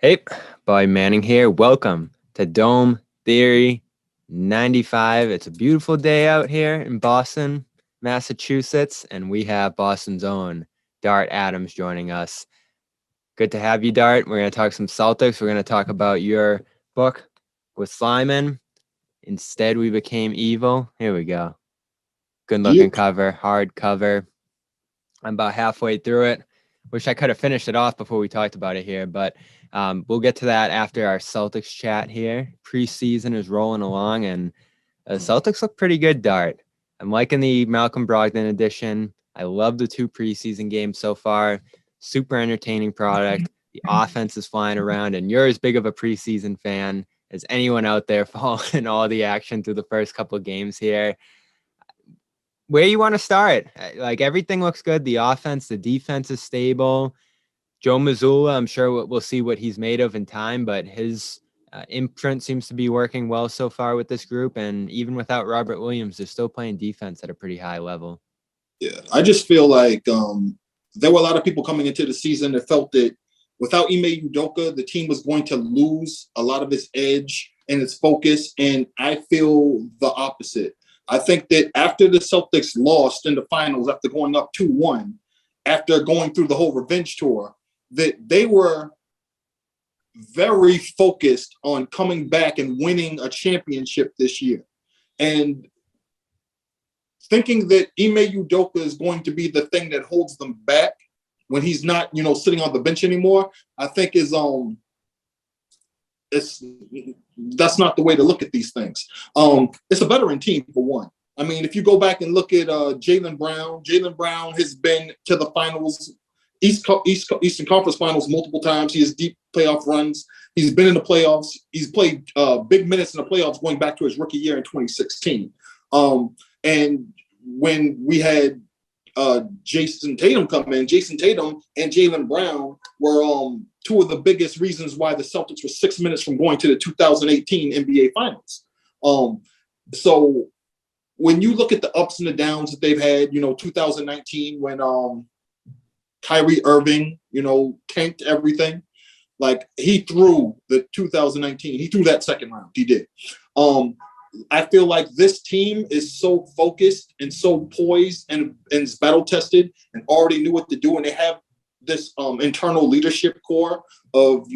Hey, Boy Manning here. Welcome to Dome Theory 95. It's a beautiful day out here in Boston, Massachusetts, and we have Boston's own Dart Adams joining us. Good to have you, Dart. We're going to talk some Celtics. We're going to talk about your book with Slyman. Instead, we became evil. Here we go. Good looking cover, hard cover. I'm about halfway through it. Wish I could have finished it off before we talked about it here, but we'll get to that after our Celtics chat here. Preseason is rolling along, and Celtics look pretty good, Dart. I'm liking the Malcolm Brogdon edition. I love the 2 preseason games so far. Super entertaining product. The offense is flying around, and you're as big of a preseason fan as anyone out there following all the action through the first couple of games here. Where you want to start? Like, everything looks good. The offense, the defense is stable. Joe Mazzulla, I'm sure we'll see what he's made of in time, but his imprint seems to be working well so far with this group. And even without Robert Williams, they're still playing defense at a pretty high level. Yeah, I just feel like there were a lot of people coming into the season that felt that without Ime Udoka, the team was going to lose a lot of its edge and its focus. And I feel the opposite. I think that after the Celtics lost in the finals, after going up 2-1, after going through the whole revenge tour, that they were very focused on coming back and winning a championship this year. And thinking that Ime Udoka is going to be the thing that holds them back when he's not, sitting on the bench anymore, I think is that's not the way to look at these things. It's a veteran team, for one. I mean, if you go back and look at Jaylen Brown has been to the finals, Eastern Conference Finals multiple times. He has deep playoff runs. He's been in the playoffs. He's played big minutes in the playoffs going back to his rookie year in 2016. And when we had Jason Tatum come in, Jason Tatum and Jaylen Brown were two of the biggest reasons why the Celtics were 6 minutes from going to the 2018 NBA Finals. So when you look at the ups and the downs that they've had, 2019 when Kyrie Irving, tanked everything. Like, he threw the 2019, he threw that second round. He did. I feel like this team is so focused and so poised and is battle tested and already knew what to do. And they have this internal leadership core of,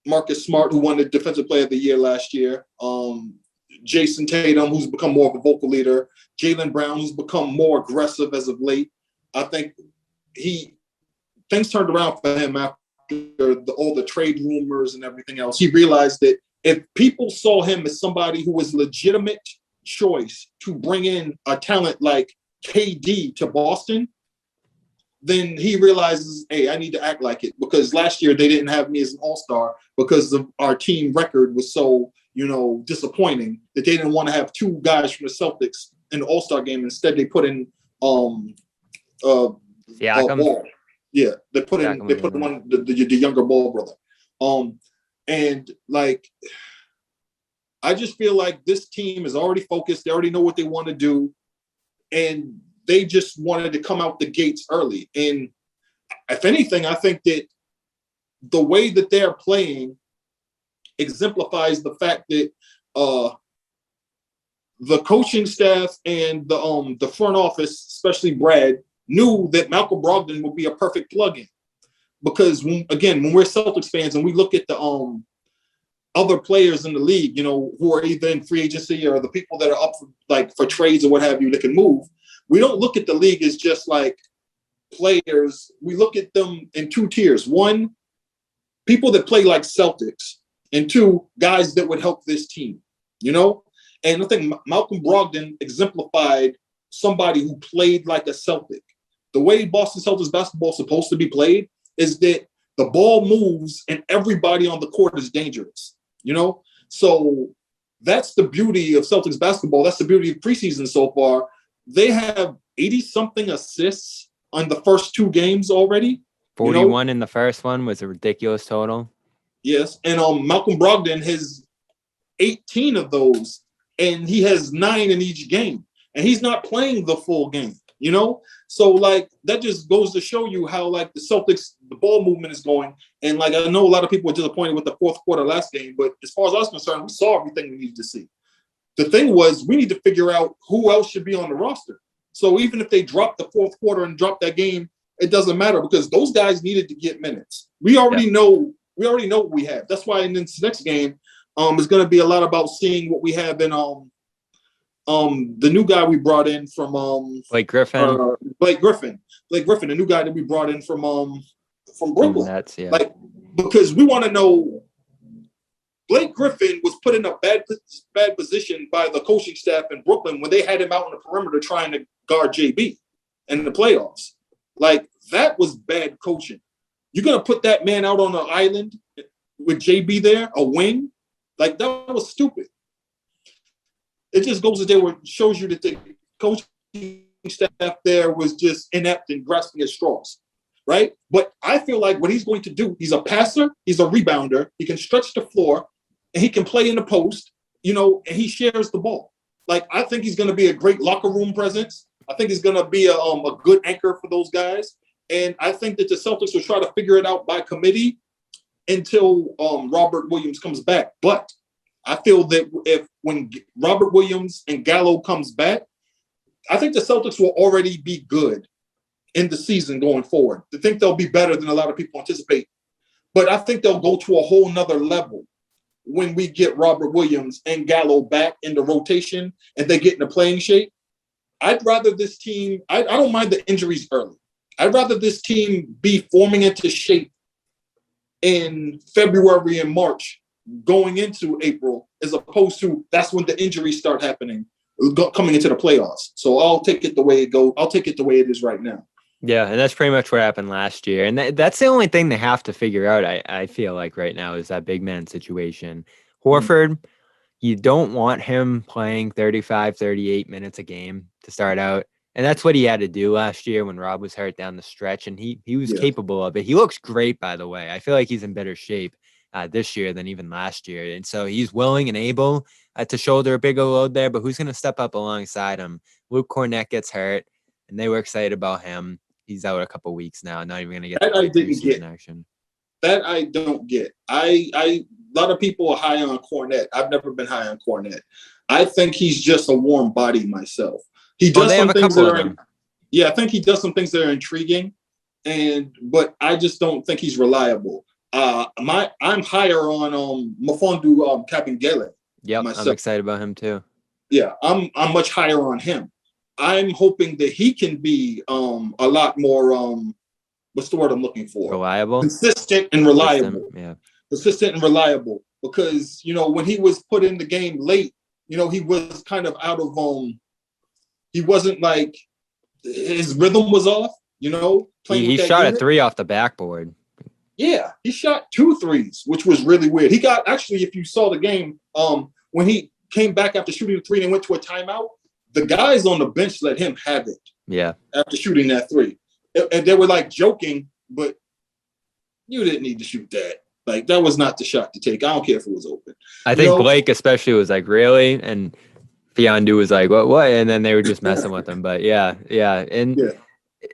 Marcus Smart, who won the Defensive Player of the Year last year. Jason Tatum, who's become more of a vocal leader. Jaylen Brown, who's become more aggressive as of late. I think things turned around for him after all the trade rumors and everything else. He realized that if people saw him as somebody who was legitimate choice to bring in a talent like KD to Boston, then he realizes, hey, I need to act like it, because last year they didn't have me as an all-star because of our team record was so, disappointing that they didn't want to have 2 guys from the Celtics in the all-star game. Instead, they put in Ball. Yeah, they put in one the younger Ball brother. And like, I just feel like this team is already focused. They already know what they want to do, and they just wanted to come out the gates early. And if anything, I think that the way that they're playing exemplifies the fact that the coaching staff and the front office, especially Brad, knew that Malcolm Brogdon would be a perfect plug-in. Because when we're Celtics fans and we look at the other players in the league, who are either in free agency or the people that are up for trades or what have you that can move, we don't look at the league as just like players. We look at them in 2 tiers. 1, people that play like Celtics, and 2, guys that would help this team, And I think Malcolm Brogdon exemplified somebody who played like a Celtic. The way Boston Celtics basketball is supposed to be played is that the ball moves and everybody on the court is dangerous, So that's the beauty of Celtics basketball. That's the beauty of preseason so far. They have 80-something assists on the first 2 games already. 41 in the first one was a ridiculous total. Yes, and Malcolm Brogdon has 18 of those, and he has 9 in each game. And he's not playing the full game. you know? So, like, that just goes to show you how, like, the Celtics, the ball movement is going. And, like, I know a lot of people were disappointed with the fourth quarter last game, but as far as I was concerned, we saw everything we needed to see. The thing was, we need to figure out who else should be on the roster. So even if they drop the fourth quarter and drop that game, it doesn't matter because those guys needed to get minutes. We already know what we have. That's why in this next game, it's going to be a lot about seeing what we have in the new guy we brought in from Blake Griffin. Blake Griffin, the new guy that we brought in from Brooklyn. That's like, because we want to know. Blake Griffin was put in a bad position by the coaching staff in Brooklyn when they had him out on the perimeter trying to guard JB in the playoffs. Like, that was bad coaching. You're going to put that man out on an island with JB there, a wing? Like, that was stupid. It just goes to there where it shows you that the coaching staff there was just inept and grasping at straws, right? But I feel like what he's going to do, he's a passer, he's a rebounder, he can stretch the floor, and he can play in the post, you know, and he shares the ball. Like, I think he's going to be a great locker room presence. I think he's going to be a good anchor for those guys. And I think that the Celtics will try to figure it out by committee until Robert Williams comes back. But I feel that when Robert Williams and Gallo comes back, I think the Celtics will already be good in the season going forward. I think they'll be better than a lot of people anticipate. But I think they'll go to a whole nother level when we get Robert Williams and Gallo back in the rotation and they get in the playing shape. I'd rather this team, I don't mind the injuries early. I'd rather this team be forming into shape in February and March going into April, as opposed to that's when the injuries start happening, coming into the playoffs. So I'll take it the way it goes. I'll take it the way it is right now. Yeah, and that's pretty much what happened last year. And that's the only thing they have to figure out, I feel like, right now, is that big man situation. Horford, you don't want him playing 35, 38 minutes a game to start out. And that's what he had to do last year when Rob was hurt down the stretch, and he was capable of it. He looks great, by the way. I feel like he's in better shape this year than even last year. And so he's willing and able to shoulder a bigger load there, but who's going to step up alongside him? Luke Cornett gets hurt, and they were excited about him. He's out a couple of weeks now, not even going to get preseason action. That I don't get. A lot of people are high on Cornett. I've never been high on Cornett. I think he's just a warm body myself. He does some things that are, I think he does some things that are intriguing, but I just don't think he's reliable. I'm higher on Mfiondu Kabengele. Yep, I'm excited about him too. Yeah, I'm much higher on him. I'm hoping that he can be a lot more what's the word I'm looking for? Reliable? Consistent and reliable. Consistent and reliable. Because, you know, when he was put in the game late, you know, he was kind of out of he wasn't like his rhythm was off, you know. He shot a 3 off the backboard. Yeah, he shot 2 threes, which was really weird. He got, actually, if you saw the game, when he came back after shooting the 3 and went to a timeout, the guys on the bench let him have it. Yeah. After shooting that 3. And they were like joking, but you didn't need to shoot that. Like, that was not the shot to take. I don't care if it was open. I think Blake especially was like, really? And Mfiondu was like, what? And then they were just messing with him. But yeah. And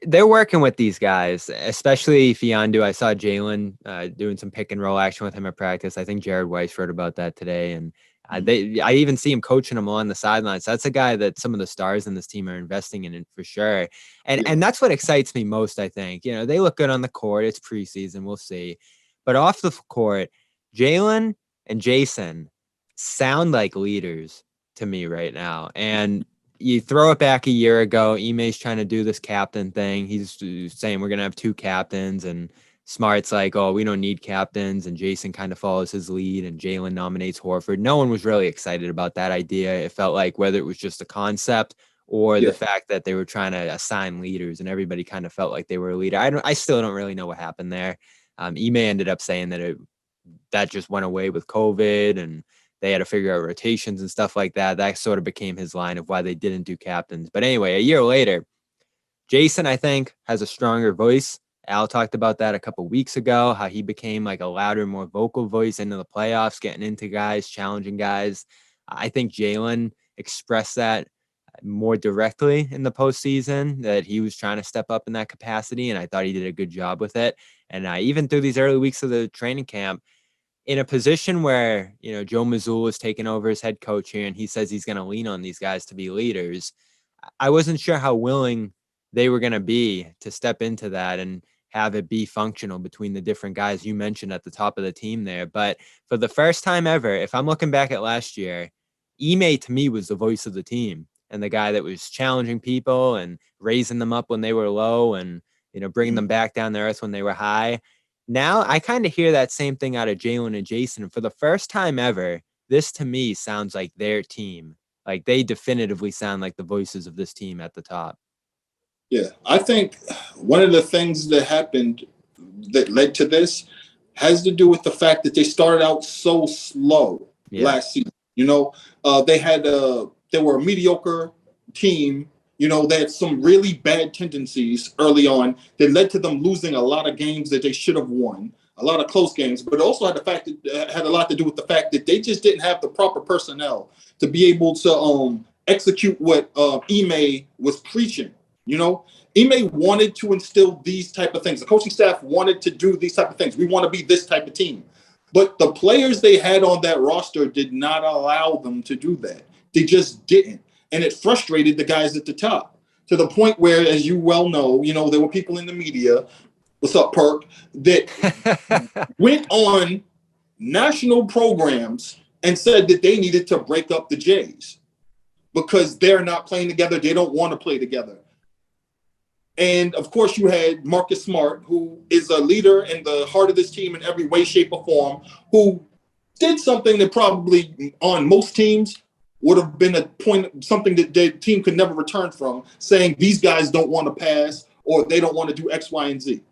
they're working with these guys, especially Mfiondu. I saw Jalen doing some pick and roll action with him at practice. I think Jared Weiss wrote about that today. And I even see him coaching him on the sidelines. That's a guy that some of the stars in this team are investing in for sure. And that's what excites me most, I think. You know, they look good on the court. It's preseason. We'll see. But off the court, Jalen and Jason sound like leaders to me right now. And you throw it back a year ago, Ime's trying to do this captain thing. He's saying we're going to have 2 captains, and Smart's like, oh, we don't need captains, and Jason kind of follows his lead, and Jalen nominates Horford. No one was really excited about that idea. It felt like whether it was just a concept or the fact that they were trying to assign leaders, and everybody kind of felt like they were a leader. I still don't really know what happened there. Ime ended up saying that that just went away with COVID, and they had to figure out rotations and stuff like that. That sort of became his line of why they didn't do captains. But anyway, a year later, Jason, I think, has a stronger voice. Al talked about that a couple weeks ago, how he became like a louder, more vocal voice into the playoffs, getting into guys, challenging guys. I think Jalen expressed that more directly in the postseason, that he was trying to step up in that capacity, and I thought he did a good job with it. And even through these early weeks of the training camp, in a position where, Joe Mazzulla is taking over as head coach here, and he says he's going to lean on these guys to be leaders, I wasn't sure how willing they were going to be to step into that and have it be functional between the different guys you mentioned at the top of the team there. But for the first time ever, if I'm looking back at last year, Ime to me was the voice of the team and the guy that was challenging people and raising them up when they were low and, bringing them back down to earth when they were high. Now I kind of hear that same thing out of Jalen and Jason. For the first time ever, this to me sounds like their team. Like they definitively sound like the voices of this team at the top. Yeah, I think one of the things that happened that led to this has to do with the fact that they started out so slow last season. They were a mediocre team. They had some really bad tendencies early on that led to them losing a lot of games that they should have won, a lot of close games. But it also had a lot to do with the fact that they just didn't have the proper personnel to be able to execute what Ime was preaching. Ime wanted to instill these type of things. The coaching staff wanted to do these type of things. We want to be this type of team. But the players they had on that roster did not allow them to do that. They just didn't. And it frustrated the guys at the top to the point where, as you well know, there were people in the media, what's up, Perk, that went on national programs and said that they needed to break up the Jays because they're not playing together. They don't want to play together. And, of course, you had Marcus Smart, who is a leader in the heart of this team in every way, shape, or form, who did something that probably on most teams would have been something that the team could never return from, saying these guys don't want to pass or they don't want to do X, Y, and Z.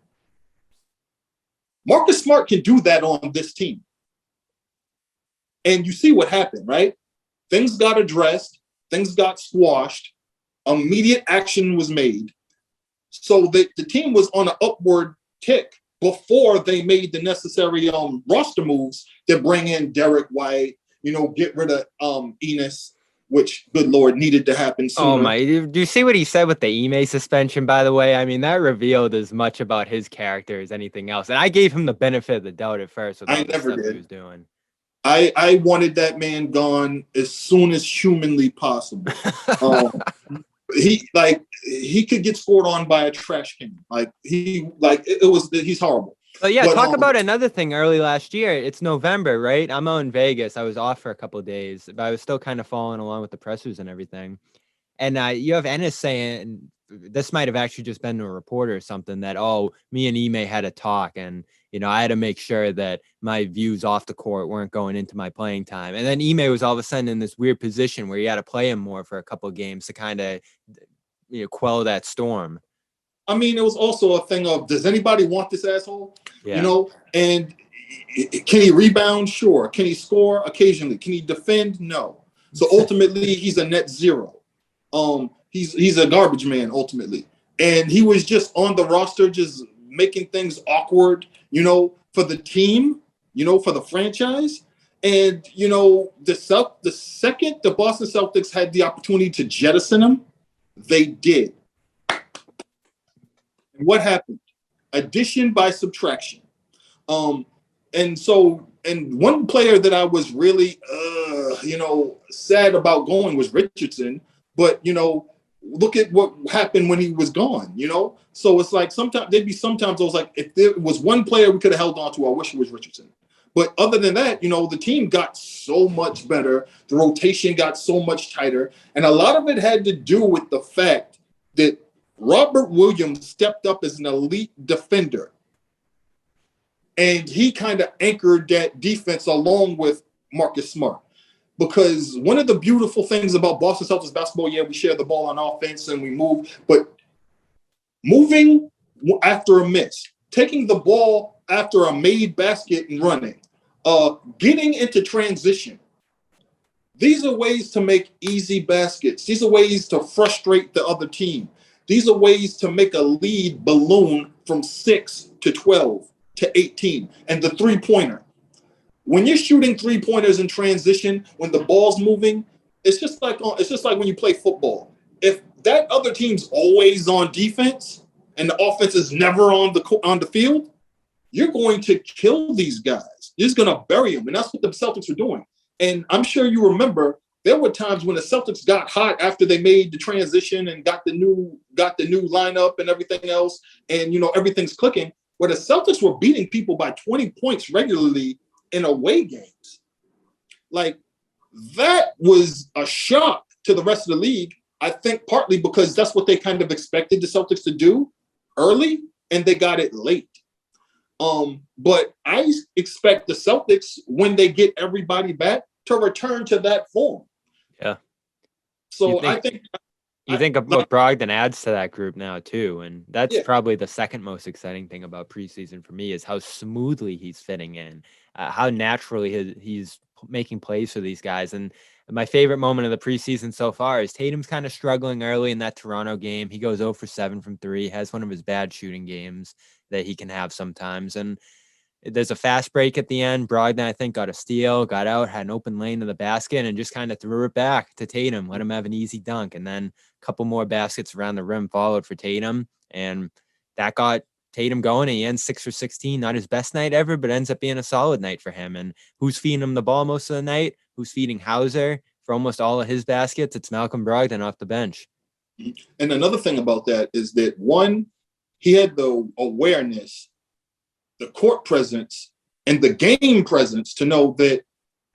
Marcus Smart can do that on this team. And you see what happened, right? Things got addressed. Things got squashed. Immediate action was made. So that the team was on an upward tick before they made the necessary roster moves to bring in Derek White, get rid of Enos, which, good Lord, needed to happen sooner. Oh, my. Do you see what he said with the Ime suspension, by the way? I mean, that revealed as much about his character as anything else. And I gave him the benefit of the doubt at first with all the stuff he was doing. I wanted that man gone as soon as humanly possible. He could get scored on by a trash can. He's horrible. But yeah, talk about another thing early last year. It's November, right? I'm out in Vegas. I was off for a couple of days, but I was still kind of following along with the pressers and everything. And you have Ennis saying, this might have actually just been a reporter or something, that, me and Ime had a talk and, I had to make sure that my views off the court weren't going into my playing time. And then Ime was all of a sudden in this weird position where he had to play him more for a couple of games to kind of, quell that storm. I mean, it was also a thing of, does anybody want this asshole? Yeah. And can he rebound? Sure. Can he score? Occasionally. Can he defend? No. So ultimately, he's a net zero. He's a garbage man ultimately. And he was just on the roster, just making things awkward, for the team, for the franchise. And, the second the Boston Celtics had the opportunity to jettison him, they did. And what happened? Addition by subtraction. And one player that I was really, sad about going was Richardson. But, look at what happened when he was gone, So it's like sometimes I was like, if there was one player we could have held on to, I wish it was Richardson. But other than that, the team got so much better. The rotation got so much tighter. And a lot of it had to do with the fact that Robert Williams stepped up as an elite defender. And he kind of anchored that defense along with Marcus Smart. Because one of the beautiful things about Boston Celtics basketball, we share the ball on offense and we move, but moving after a miss, taking the ball after a made basket and running, getting into transition. These are ways to make easy baskets. These are ways to frustrate the other team. These are ways to make a lead balloon from 6 to 12 to 18. And the three-pointer. When you're shooting three-pointers in transition, when the ball's moving, it's just like when you play football. if that other team's always on defense and the offense is never on the field, you're going to kill these guys. You're just going to bury them. And that's what the Celtics were doing. And I'm sure you remember there were times when the Celtics got hot after they made the transition and got the new lineup and everything else. And, everything's clicking, where the Celtics were beating people by 20 points regularly in away games. Like, that was a shock to the rest of the league. I think partly because that's what they kind of expected the Celtics to do early, and they got it late. But I expect the Celtics, when they get everybody back, to return to that form. Yeah. So you think about Brogdon adds to that group now too, and that's probably the second most exciting thing about preseason for me is how smoothly he's fitting in, how naturally he's making plays for these guys. And my favorite moment of the preseason so far is Tatum's kind of struggling early in that Toronto game. He goes 0 for 7 from 3, has one of his bad shooting games that he can have sometimes. And there's a fast break at the end. Brogdon, I think, got a steal, got out, had an open lane to the basket, and just kind of threw it back to Tatum, let him have an easy dunk. And then a couple more baskets around the rim followed for Tatum, and that got Tatum going. And he ends 6 for 16, not his best night ever, but ends up being a solid night for him. And who's feeding him the ball most of the night? Who's feeding Hauser for almost all of his baskets? It's Malcolm Brogdon off the bench. And another thing about that is that, one, he had the awareness, the court presence, and the game presence to know that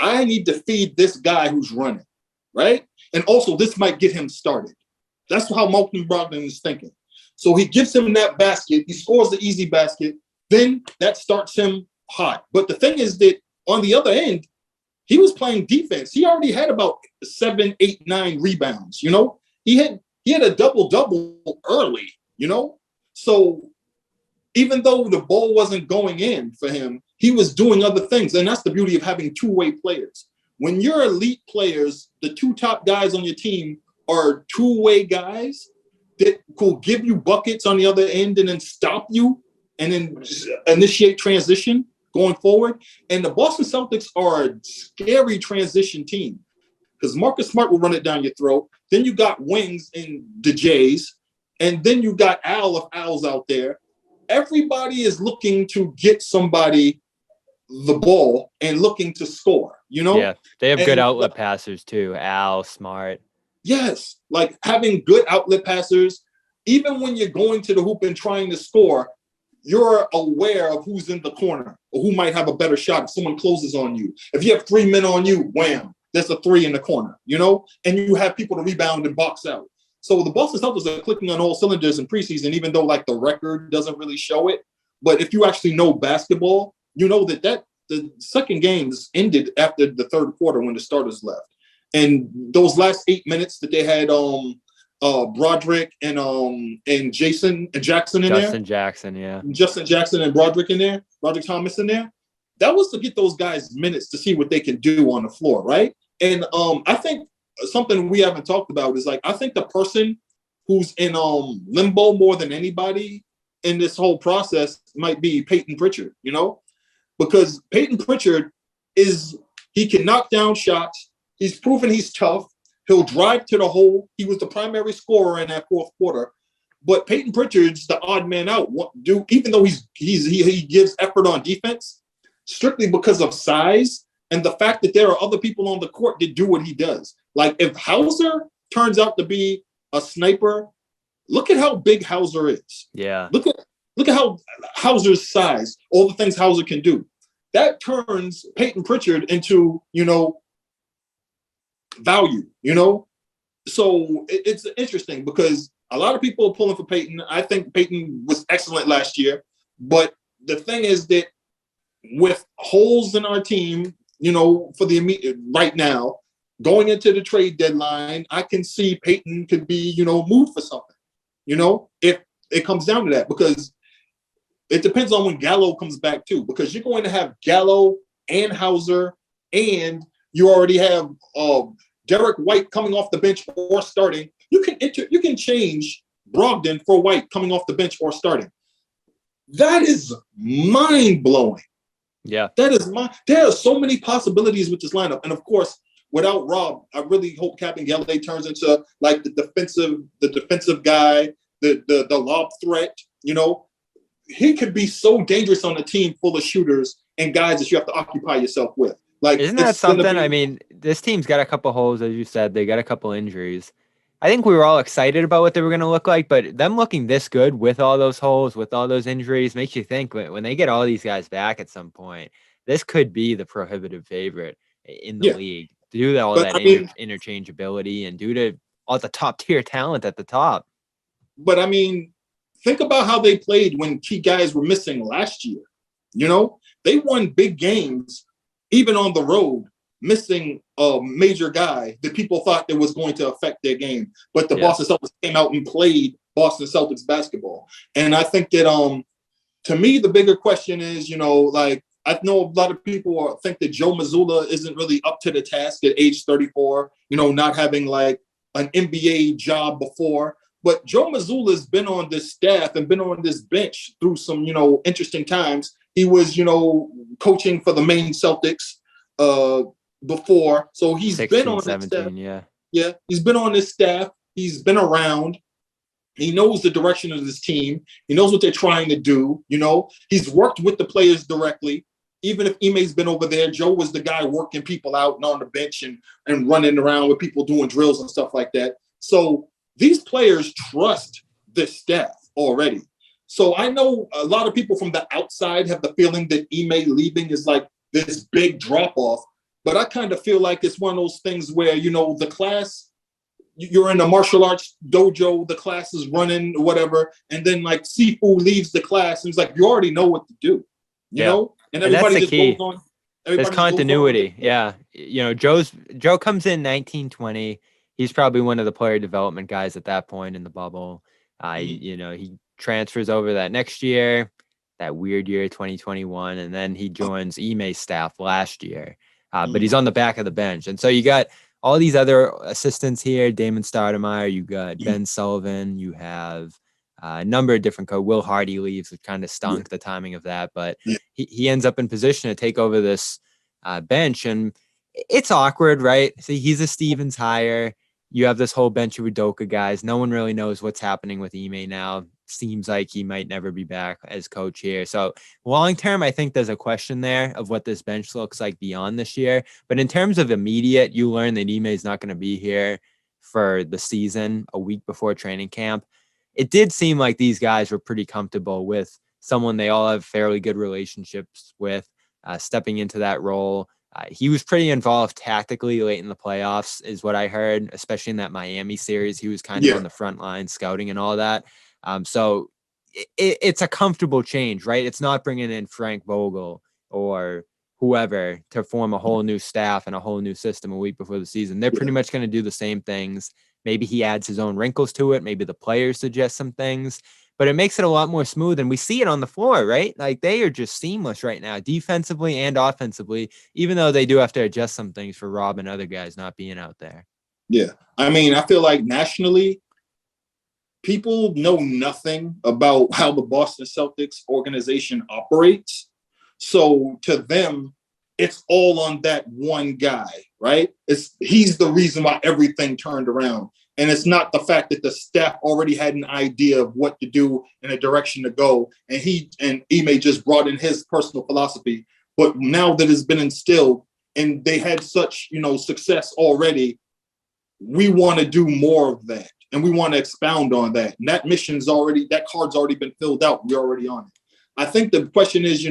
I need to feed this guy who's running, right? And also, this might get him started. That's how Malcolm Brogdon is thinking. So he gives him that basket. He scores the easy basket. Then that starts him hot. But the thing is that on the other end, he was playing defense. He already had about 7, 8, 9 rebounds. He had a double-double early. So even though the ball wasn't going in for him, he was doing other things. And that's the beauty of having two-way players. When you're elite players, the two top guys on your team are two-way guys that could give you buckets on the other end and then stop you and then initiate transition going forward. And the Boston Celtics are a scary transition team because Marcus Smart will run it down your throat. Then you got wings in the Jays. And then you got Al of Al's out there. Everybody is looking to get somebody the ball and looking to score, Yeah, they have good outlet passers too. Al, Smart. Yes, like having good outlet passers. Even when you're going to the hoop and trying to score, you're aware of who's in the corner or who might have a better shot if someone closes on you. If you have 3 men on you, wham, there's a 3 in the corner, and you have people to rebound and box out. So the Boston Celtics are clicking on all cylinders in preseason, even though the record doesn't really show it. But if you actually know basketball, you know that the second games ended after the third quarter when the starters left. And those last 8 minutes that they had Broderick and Jackson in there. Justin Jackson, yeah. Justin Jackson and Broderick in there, Broderick Thomas in there. That was to get those guys minutes to see what they can do on the floor, right? And I think something we haven't talked about is I think the person who's in limbo more than anybody in this whole process might be Peyton Pritchard, because Peyton Pritchard he can knock down shots. He's proven he's tough. He'll drive to the hole. He was the primary scorer in that fourth quarter. But Peyton Pritchard's the odd man out. Even though he gives effort on defense, strictly because of size and the fact that there are other people on the court that do what he does. Like if Hauser turns out to be a sniper, look at how big Hauser is. Yeah. Look at how Hauser's size, all the things Hauser can do. That turns Peyton Pritchard into, value, So it's interesting because a lot of people are pulling for Peyton. I think Peyton was excellent last year. But the thing is that with holes in our team, for the immediate right now, going into the trade deadline, I can see Peyton could be, moved for something, if it comes down to that, because it depends on when Gallo comes back too, because you're going to have Gallo and Hauser, and you already have Derek White coming off the bench or starting. You can change Brogdon for White coming off the bench or starting. That is mind blowing. Yeah, there are so many possibilities with this lineup, and of course, without Rob, I really hope Captain Galley turns into like the defensive guy, the lob threat. He could be so dangerous on a team full of shooters and guys that you have to occupy yourself with. Like, isn't that something? I mean, this team's got a couple holes, as you said. They got a couple injuries. I think we were all excited about what they were going to look like, but them looking this good with all those holes, with all those injuries, makes you think when they get all these guys back at some point, this could be the prohibitive favorite in the league due to all that interchangeability and due to all the top tier talent at the top. But I mean, think about how they played when key guys were missing last year. They won big games, even on the road, missing a major guy that people thought that was going to affect their game. But the Boston Celtics came out and played Boston Celtics basketball. And I think that, to me, the bigger question is, I know a lot of people think that Joe Mazzulla isn't really up to the task at age 34, not having like an NBA job before. But Joe Mazzulla's been on this staff and been on this bench through some, interesting times. He was, coaching for the main Celtics before. So he's 16, been on 17, yeah, he's been on this staff. He's been around. He knows the direction of this team. He knows what they're trying to do. He's worked with the players directly. Even if Ime's been over there, Joe was the guy working people out and on the bench and running around with people doing drills and stuff like that. So these players trust this staff already. So I know a lot of people from the outside have the feeling that Ime leaving is like this big drop-off. But I kind of feel like it's one of those things where, the class, you're in a martial arts dojo, the class is running, whatever, and then like Sifu leaves the class and it's like, you already know what to do, you know? And everybody that's the key. Goes on. There's continuity. Yeah. Joe comes in 1920. He's probably one of the player development guys at that point in the bubble. He transfers over that next year, that weird year, 2021, and then he joins Ime's staff last year. But he's on the back of the bench. And so you got all these other assistants here, Damon Stoudemire, you got Ben Sullivan, you have a number of different coaches. Will Hardy leaves, which kind of stunk the timing of that, but he ends up in position to take over this bench. And it's awkward, right? See, he's a Stevens hire. You have this whole bench of Udoka guys. No one really knows what's happening with Ime now. Seems like he might never be back as coach here. So long term, I think there's a question there of what this bench looks like beyond this year. But in terms of immediate, you learn that Ime is not going to be here for the season a week before training camp. It did seem like these guys were pretty comfortable with someone they all have fairly good relationships with stepping into that role. He was pretty involved tactically late in the playoffs is what I heard, especially in that Miami series. He was kind of on the front line scouting and all that. So it's a comfortable change, right? It's not bringing in Frank Vogel or whoever to form a whole new staff and a whole new system a week before the season. They're pretty much going to do the same things. Maybe he adds his own wrinkles to it. Maybe the players suggest some things, but it makes it a lot more smooth. And we see it on the floor, right? Like they are just seamless right now, defensively and offensively, even though they do have to adjust some things for Rob and other guys not being out there. Yeah. I mean, I feel like nationally, people know nothing about how the Boston Celtics organization operates. So to them, it's all on that one guy, right? He's the reason why everything turned around. And it's not the fact that the staff already had an idea of what to do and a direction to go. And Ime just brought in his personal philosophy. But now that it's been instilled and they had such, success already, we want to do more of that. And we want to expound on that. And that card's already been filled out. We're already on it. I think the question is,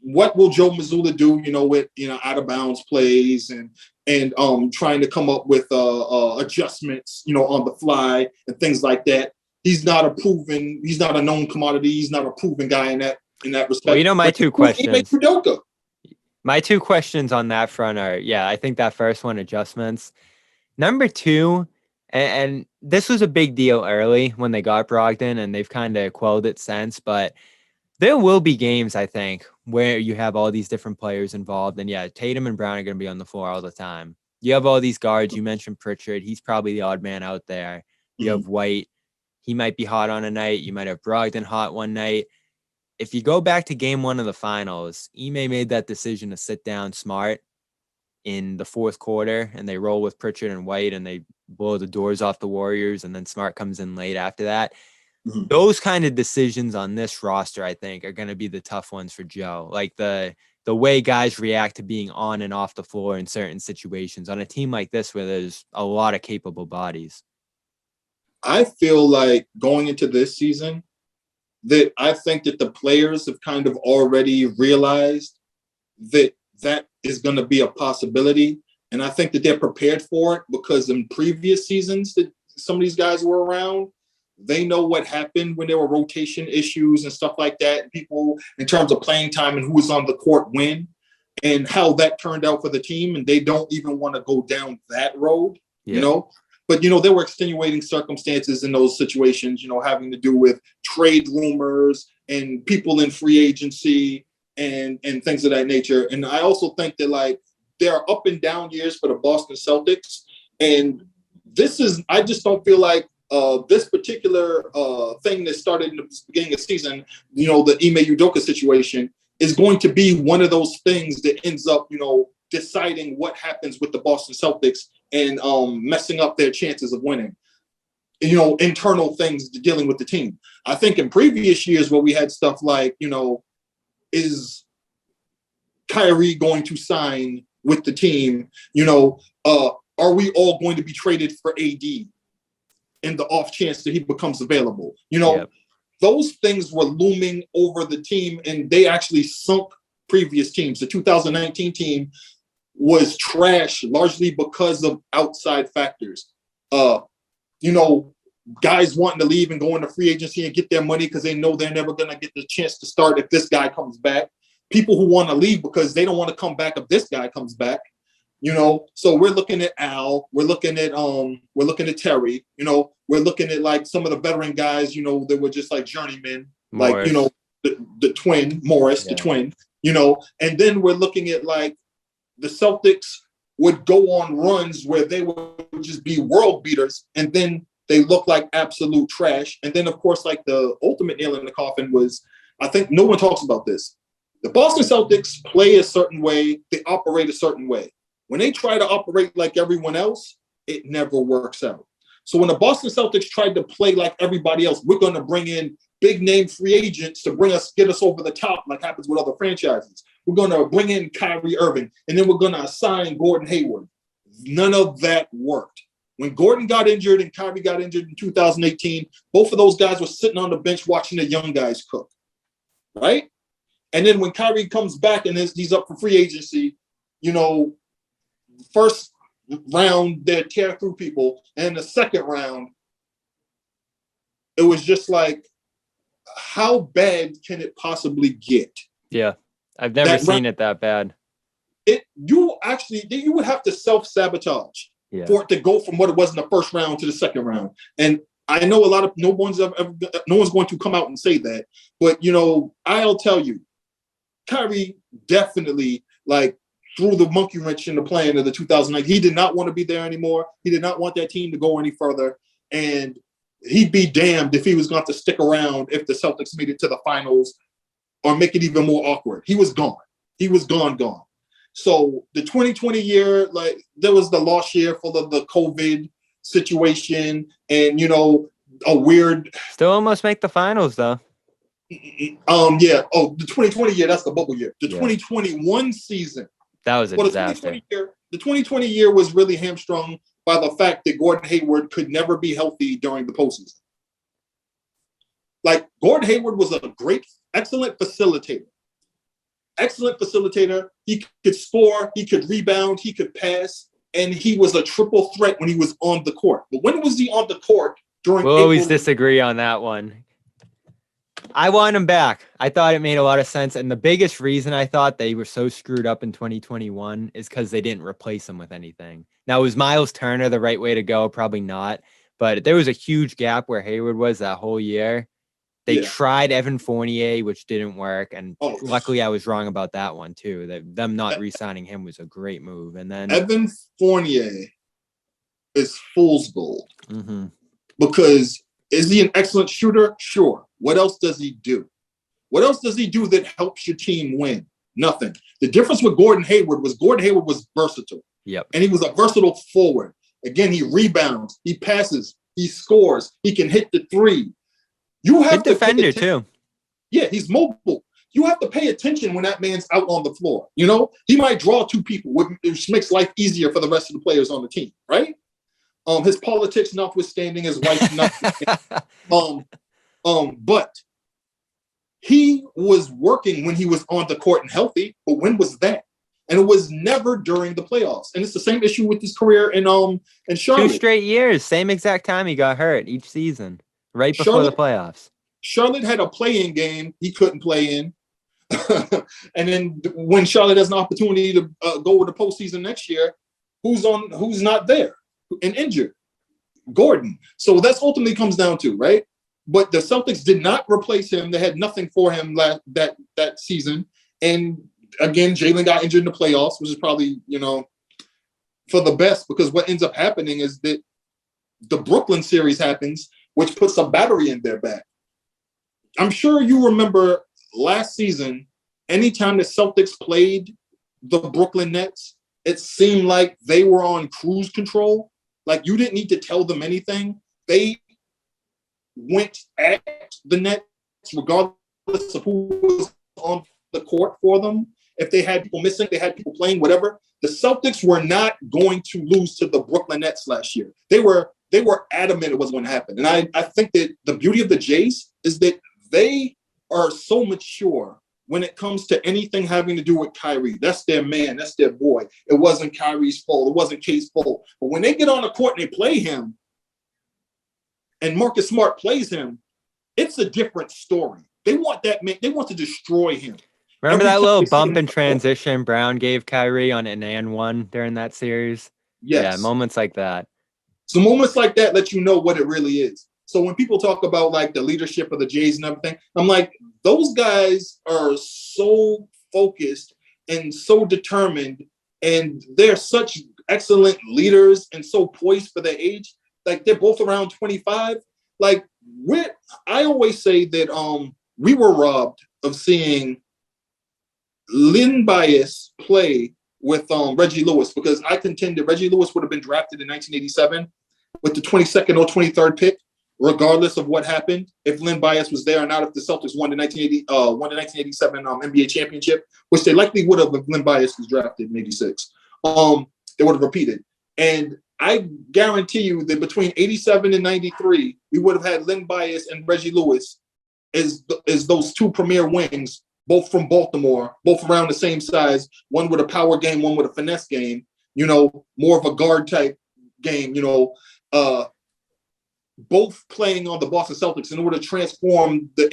what will Joe Mazzulla do, with, out of bounds plays and trying to come up with adjustments, on the fly and things like that. He's not a known commodity. He's not a proven guy in that respect. Well, my two questions. My two questions on that front are, I think that first one, adjustments. Number two, and this was a big deal early when they got Brogdon, and they've kind of quelled it since, but there will be games, I think, where you have all these different players involved. And Tatum and Brown are going to be on the floor all the time. You have all these guards. You mentioned Pritchard. He's probably the odd man out there. You have White. He might be hot on a night. You might have Brogdon hot one night. If you go back to game one of the finals, Ime made that decision to sit down Smart. in the fourth quarter and they roll with Pritchard and White and they blow the doors off the Warriors and then Smart comes in late after that. Mm-hmm. Those kind of decisions on this roster, I think, are going to be the tough ones for Joe. Like the way guys react to being on and off the floor in certain situations on a team like this where there's a lot of capable bodies. I feel like going into this season that I think that the players have kind of already realized that is going to be a possibility. And I think that they're prepared for it because in previous seasons that some of these guys were around, they know what happened when there were rotation issues and stuff like that. People, in terms of playing time and who was on the court when, and how that turned out for the team. And they don't even want to go down that road, you know. But, you know, there were extenuating circumstances in those situations, you know, having to do with trade rumors and people in free agency and things of that nature. And I also think that, like, there are up and down years for the Boston Celtics. And I just don't feel like this particular thing that started in the beginning of the season, you know, the Ime Udoka situation is going to be one of those things that ends up, you know, deciding what happens with the Boston Celtics and messing up their chances of winning. You know, internal things dealing with the team. I think in previous years where we had stuff like, you know, is Kyrie going to sign with the team? You know, are we all going to be traded for AD in the off chance that he becomes available? You know, those things were looming over the team, and they actually sunk previous teams. The 2019 team was trash largely because of outside factors. You know, guys wanting to leave and go into free agency and get their money because they know they're never going to get the chance to start if this guy comes back. People who want to leave because they don't want to come back if this guy comes back. You know, so we're looking at Al, we're looking at Terry, you know, we're looking at like some of the veteran guys, you know, that were just like journeymen, Morris. Like, you know, the twin, Morris, the twin, you know, and then we're looking at like the Celtics would go on runs where they would just be world beaters and then they look like absolute trash. And then, of course, like the ultimate nail in the coffin was, I think no one talks about this. The Boston Celtics play a certain way, they operate a certain way. When they try to operate like everyone else, it never works out. So when the Boston Celtics tried to play like everybody else, we're going to bring in big name free agents to get us over the top, like happens with other franchises. We're going to bring in Kyrie Irving, and then we're going to assign Gordon Hayward. None of that worked. When Gordon got injured and Kyrie got injured in 2018, both of those guys were sitting on the bench watching the young guys cook, right? And then when Kyrie comes back and he's up for free agency, you know, first round, they tear through people. And the second round, it was just like, how bad can it possibly get? Yeah. I've never seen it that bad. You would have to self-sabotage for it to go from what it was in the first round to the second round. And I know no one's going to come out and say that, but you know, I'll tell you, Kyrie definitely like threw the monkey wrench in the plan of the 2009. He did not want to be there anymore. He did not want that team to go any further. And he'd be damned if he was going to stick around if the Celtics made it to the finals or make it even more awkward. He was gone. He was gone. So the 2020 year, like there was the lost year full of the COVID situation and, you know, a weird. Still almost make the finals though. Yeah. Oh, the 2020 year, that's the bubble year. The 2021 season. That was a disaster. The 2020 year was really hamstrung by the fact that Gordon Hayward could never be healthy during the postseason. Like Gordon Hayward was a excellent facilitator. He could score, he could rebound, he could pass, and he was a triple threat when he was on the court. But when was he on the court during? We'll always disagree on that one. I want him back. I thought it made a lot of sense. And the biggest reason I thought they were so screwed up in 2021 is because they didn't replace him with anything. Now, was Miles Turner the right way to go? Probably not. But there was a huge gap where Hayward was that whole year. They tried Evan Fournier, which didn't work. And luckily I was wrong about that one too. That them not re-signing him was a great move. And then Evan Fournier is fool's gold. Mm-hmm. Because is he an excellent shooter? Sure. What else does he do? What else does he do that helps your team win? Nothing. The difference with Gordon Hayward was versatile. Yep. And he was a versatile forward. Again, he rebounds, he passes, he scores, he can hit the three. You have good defender too. Yeah, he's mobile. You have to pay attention when that man's out on the floor. You know, he might draw two people, which makes life easier for the rest of the players on the team, right? His politics notwithstanding, his wife notwithstanding. But he was working when he was on the court and healthy. But when was that? And it was never during the playoffs. And it's the same issue with his career in Charlotte. 2 straight years, same exact time he got hurt each season, right before the playoffs. Charlotte had a play-in game he couldn't play in. And then when Charlotte has an opportunity to go with the postseason next year, who's not there and injured? Gordon. So that's ultimately comes down to, right? But the Celtics did not replace him. They had nothing for him that season. And again, Jalen got injured in the playoffs, which is probably, for the best, because what ends up happening is that the Brooklyn series happens, which puts a battery in their back. I'm sure you remember last season, anytime the Celtics played the Brooklyn Nets, it seemed like they were on cruise control. Like, you didn't need to tell them anything. They went at the Nets regardless of who was on the court for them. If they had people missing, they had people playing, whatever. The Celtics were not going to lose to the Brooklyn Nets last year. They were adamant it was going to happen. And I think that the beauty of the Jays is that they are so mature when it comes to anything having to do with Kyrie. That's their man. That's their boy. It wasn't Kyrie's fault. It wasn't K's fault. But when they get on the court and they play him, and Marcus Smart plays him, it's a different story. They want that man. They want to destroy him. Remember that little bump in transition Brown gave Kyrie on an and one during that series? Yes. Yeah, moments like that. So moments like that let you know what it really is. So when people talk about like the leadership of the Jays and everything, I'm like, those guys are so focused and so determined, and they're such excellent leaders and so poised for their age. Like, they're both around 25. Like, I always say that we were robbed of seeing Lynn Bias play with Reggie Lewis, because I contend that Reggie Lewis would have been drafted in 1987 with the 22nd or 23rd pick, regardless of what happened, if Lynn Bias was there or not, if the Celtics won the 1987 NBA championship, which they likely would have if Lynn Bias was drafted in 86. They would have repeated. And I guarantee you that between 87 and 93, we would have had Lynn Bias and Reggie Lewis as those two premier wings, both from Baltimore, both around the same size, one with a power game, one with a finesse game, more of a guard type game, both playing on the Boston Celtics in order to transform the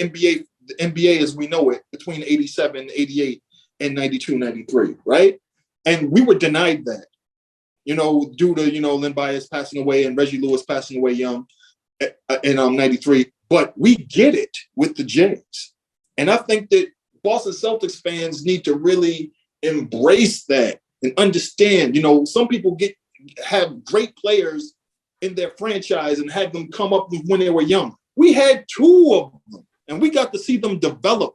NBA as we know it between 87, 88, and 92, 93, right? And we were denied that, due to, Lynn Bias passing away and Reggie Lewis passing away young in 93. But we get it with the Jays. And I think that Boston Celtics fans need to really embrace that and understand, some people have great players in their franchise and had them come up when they were young. We had two of them, and we got to see them develop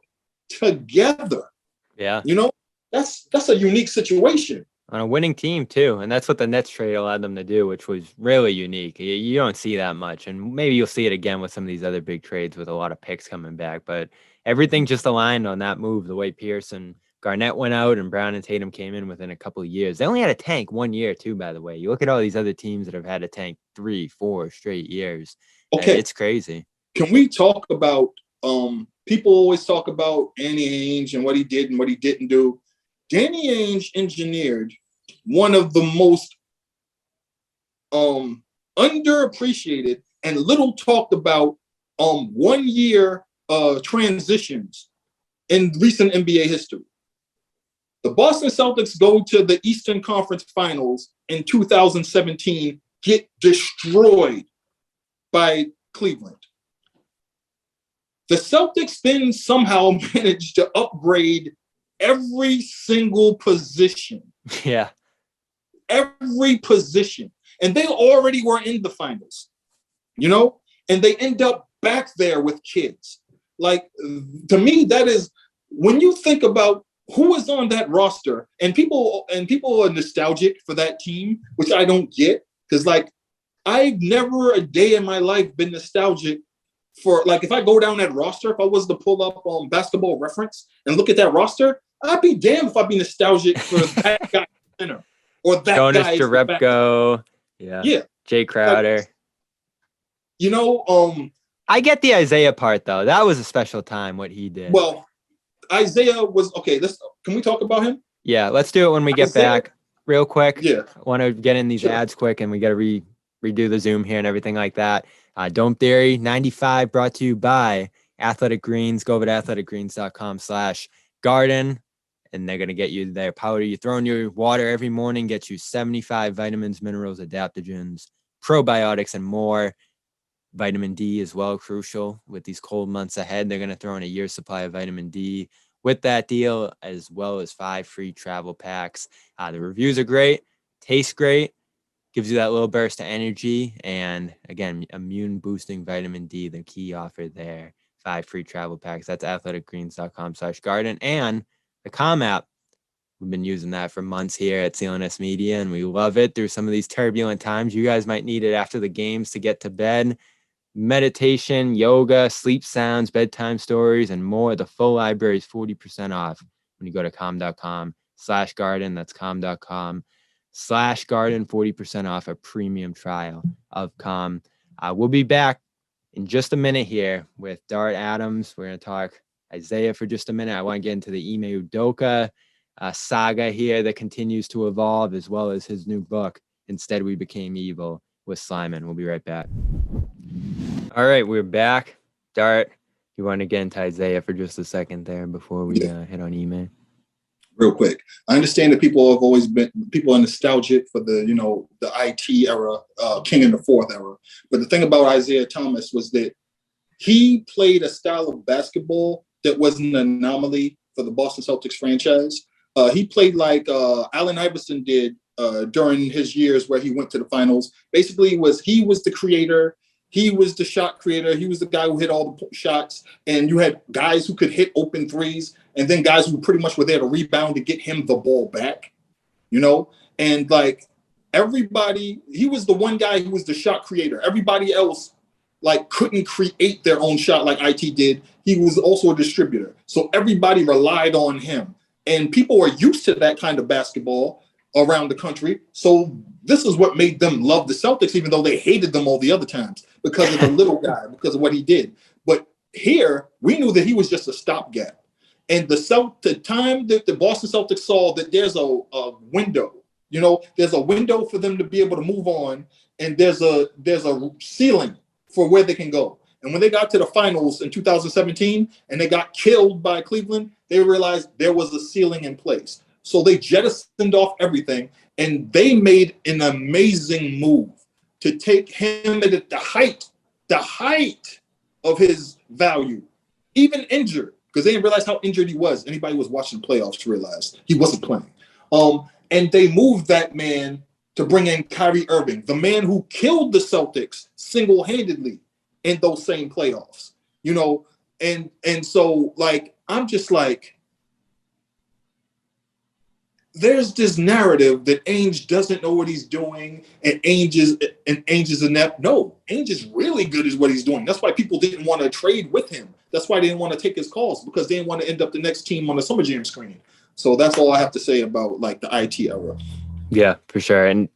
together. Yeah. That's a unique situation. On a winning team, too. And that's what the Nets trade allowed them to do, which was really unique. You don't see that much. And maybe you'll see it again with some of these other big trades with a lot of picks coming back. But everything just aligned on that move, the way Pierce and Garnett went out and Brown and Tatum came in within a couple of years. They only had a tank 1 year, too, by the way. You look at all these other teams that have had a tank 3-4 straight years. Okay. It's crazy. Can we talk about, people always talk about Danny Ainge and what he did and what he didn't do. Danny Ainge engineered one of the most underappreciated and little talked about 1 year transitions in recent NBA history. The Boston Celtics go to the Eastern Conference Finals in 2017, get destroyed by Cleveland. The Celtics then somehow managed to upgrade every single position. Yeah. Every position. And they already were in the finals, and they end up back there with kids. Like, to me, that is, when you think about who is on that roster? And people are nostalgic for that team, which I don't get, because like I've never a day in my life been nostalgic for, like, if I go down that roster, if I was to pull up Basketball Reference and look at that roster, I'd be damned if I'd be nostalgic for that guy center or that Jonas guy. Jerebko, yeah, Jay Crowder. Like, you know, I get the Isaiah part though. That was a special time what he did. Well, Isaiah was okay. Can we talk about him? Yeah, let's do it when we get back. Real quick. Yeah, I want to get in these ads quick, and we got to redo the Zoom here and everything like that. Dome Theory 95 brought to you by Athletic Greens. Go over to athleticgreens.com/garden, and they're going to get you their powder. You throw in your water every morning, get you 75 vitamins, minerals, adaptogens, probiotics, and more. Vitamin D as well, crucial with these cold months ahead. They're going to throw in a year's supply of vitamin D with that deal, as well as 5 free travel packs. The reviews are great, tastes great, gives you that little burst of energy, and again, immune boosting vitamin D, the key offer there. 5 free travel packs. That's athleticgreens.com/garden. And the Calm app, we've been using that for months here at CLNS Media, and we love it through some of these turbulent times. You guys might need it after the games to get to bed. Meditation, yoga, sleep sounds, bedtime stories, and more. The full library is 40% off when you go to calm.com/garden. That's calm.com/garden, 40% off a premium trial of Calm. We'll be back in just a minute here with Dart Adams. We're going to talk Isaiah for just a minute. I want to get into the Ime Udoka saga here that continues to evolve, as well as his new book, Instead We Became Evil, with Slyman. We'll be right back. All right, we're back. Dart, you want to get into Isaiah for just a second there before we hit on Ime? Real quick. I understand that people are nostalgic for the IT era, King in the Fourth era. But the thing about Isaiah Thomas was that he played a style of basketball that was an anomaly for the Boston Celtics franchise. He played like Allen Iverson did during his years where he went to the finals. Basically, he was the creator. He was the shot creator. He was the guy who hit all the shots. And you had guys who could hit open threes, and then guys who pretty much were there to rebound to get him the ball back, And like everybody, he was the one guy who was the shot creator. Everybody else like couldn't create their own shot like IT did. He was also a distributor. So everybody relied on him. And people were used to that kind of basketball around the country. So this is what made them love the Celtics, even though they hated them all the other times because of the little guy, because of what he did. But here, we knew that he was just a stopgap. And the time that the Boston Celtics saw that there's a window, there's a window for them to be able to move on, and there's a ceiling for where they can go. And when they got to the finals in 2017 and they got killed by Cleveland, they realized there was a ceiling in place. So they jettisoned off everything, and they made an amazing move to take him at the height of his value, even injured, because they didn't realize how injured he was. Anybody who was watching the playoffs realized he wasn't playing. And they moved that man to bring in Kyrie Irving, the man who killed the Celtics single-handedly in those same playoffs, and so like, I'm just like, there's this narrative that Ainge doesn't know what he's doing, and Ainge is inept. No, Ainge is really good at what he's doing. That's why people didn't want to trade with him. That's why they didn't want to take his calls, because they didn't want to end up the next team on the Summer Jam screen. So that's all I have to say about like the IT era. Yeah, for sure. And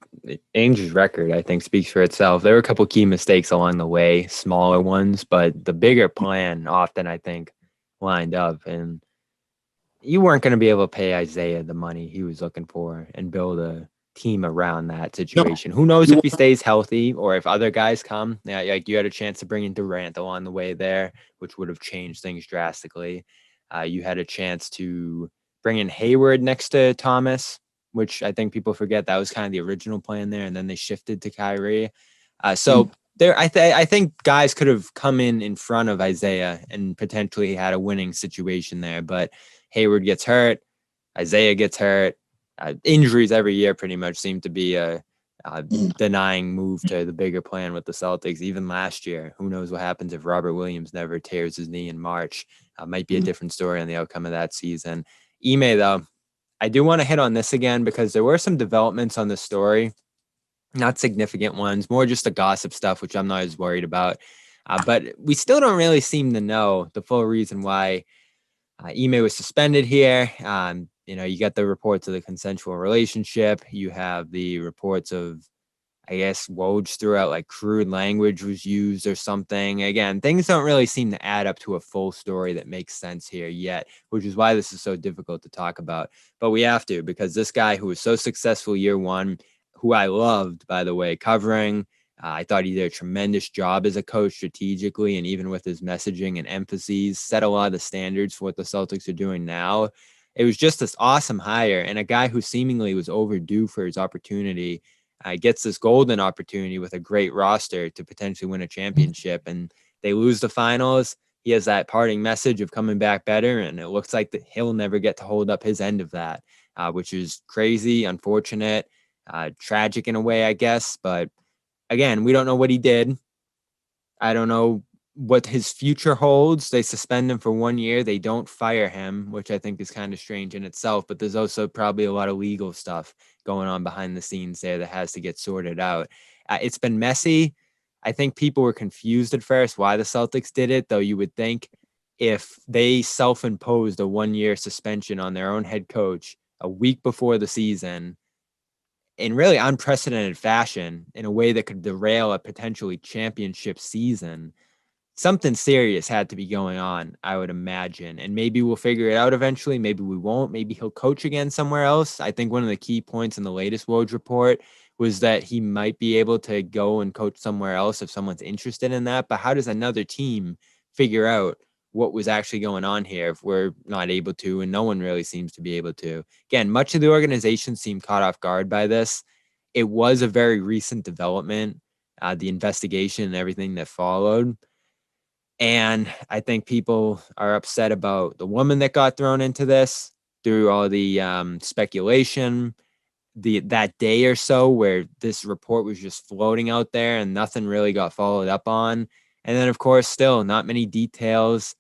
Ainge's record, I think, speaks for itself. There were a couple key mistakes along the way, smaller ones, but the bigger plan often, I think, lined up. And you weren't going to be able to pay Isaiah the money he was looking for and build a team around that situation. No. Who knows if he stays healthy or if other guys come. Yeah, like you had a chance to bring in Durant along the way there, which would have changed things drastically. You had a chance to bring in Hayward next to Thomas, which I think people forget that was kind of the original plan there, and then they shifted to Kyrie. There, I think guys could have come in front of Isaiah and potentially had a winning situation there, but Hayward gets hurt, Isaiah gets hurt. Injuries every year pretty much seem to be a denying move to the bigger plan with the Celtics. Even last year, who knows what happens if Robert Williams never tears his knee in March? Might be a different story on the outcome of that season. Ime, though, I do want to hit on this again because there were some developments on the story, not significant ones, more just the gossip stuff, which I'm not as worried about. But we still don't really seem to know the full reason why Ime was suspended here. You got the reports of the consensual relationship. You have the reports of, I guess, Woj throughout, like crude language was used or something. Again, things don't really seem to add up to a full story that makes sense here yet, which is why this is so difficult to talk about. But we have to, because this guy who was so successful year one, who I loved, by the way, covering, I thought he did a tremendous job as a coach strategically, and even with his messaging and emphases, set a lot of the standards for what the Celtics are doing now. It was just this awesome hire, and a guy who seemingly was overdue for his opportunity gets this golden opportunity with a great roster to potentially win a championship, and they lose the finals. He has that parting message of coming back better, and it looks like that he'll never get to hold up his end of that, which is crazy, unfortunate, tragic in a way, I guess. But again, we don't know what he did. I don't know what his future holds. They suspend him for 1 year. They don't fire him, which I think is kind of strange in itself. But there's also probably a lot of legal stuff going on behind the scenes there that has to get sorted out. It's been messy. I think people were confused at first why the Celtics did it, though you would think if they self-imposed a 1-year suspension on their own head coach a week before the season, in really unprecedented fashion, in a way that could derail a potentially championship season, something serious had to be going on, I would imagine. And maybe we'll figure it out eventually. Maybe we won't. Maybe he'll coach again somewhere else. I think one of the key points in the latest Woj report was that he might be able to go and coach somewhere else if someone's interested in that. But how does another team figure out what was actually going on here if we're not able to, and no one really seems to be able to? Again, much of the organization seemed caught off guard by this. It was a very recent development, the investigation and everything that followed. And I think people are upset about the woman that got thrown into this through all the speculation, that day or so where this report was just floating out there and nothing really got followed up on. And then, of course, still not many details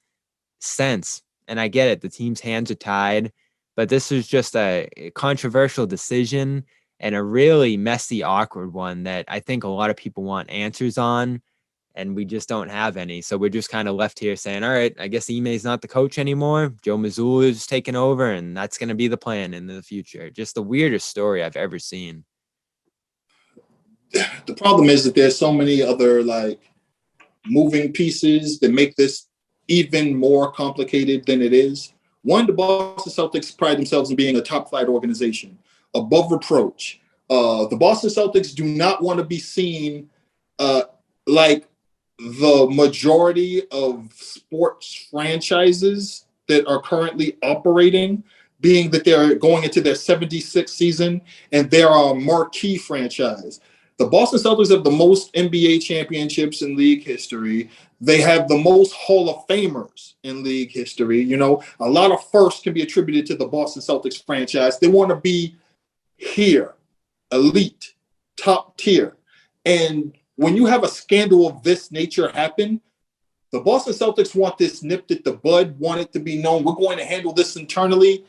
since. And I get it. The team's hands are tied. But this was just a controversial decision and a really messy, awkward one that I think a lot of people want answers on. And we just don't have any. So we're just kind of left here saying, all right, I guess Ime's not the coach anymore. Joe Mazzulla is taking over, and that's going to be the plan in the future. Just the weirdest story I've ever seen. The problem is that there's so many other moving pieces that make this even more complicated than it is. One, the Boston Celtics pride themselves in being a top flight organization, above reproach. The Boston Celtics do not want to be seen like the majority of sports franchises that are currently operating, being that they're going into their 76th season and they are a marquee franchise. The Boston Celtics have the most NBA championships in league history. They have the most Hall of Famers in league history. You know, a lot of firsts can be attributed to the Boston Celtics franchise. They want to be here, elite, top tier. And when you have a scandal of this nature happen, the Boston Celtics want this nipped at the bud, want it to be known. We're going to handle this internally.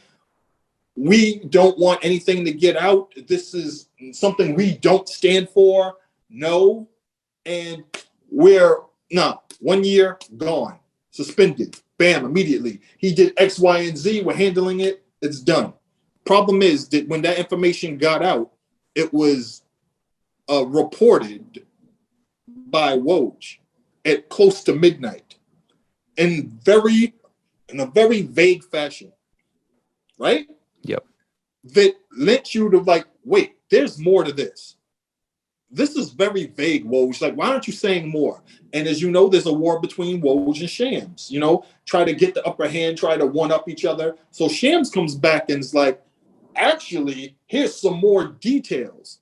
We don't want anything to get out. This is something we don't stand for. No. And we're 1 year gone, suspended. Bam, immediately. He did X, Y, and Z. We're handling it. It's done. Problem is that when that information got out, it was reported by Woj at close to midnight in a very vague fashion, right? Yep. That led you to wait, there's more to this. This is very vague, Woj. Why aren't you saying more? And as you know, there's a war between Woj and Shams, try to get the upper hand, try to one up each other. So Shams comes back and is like, actually, here's some more details.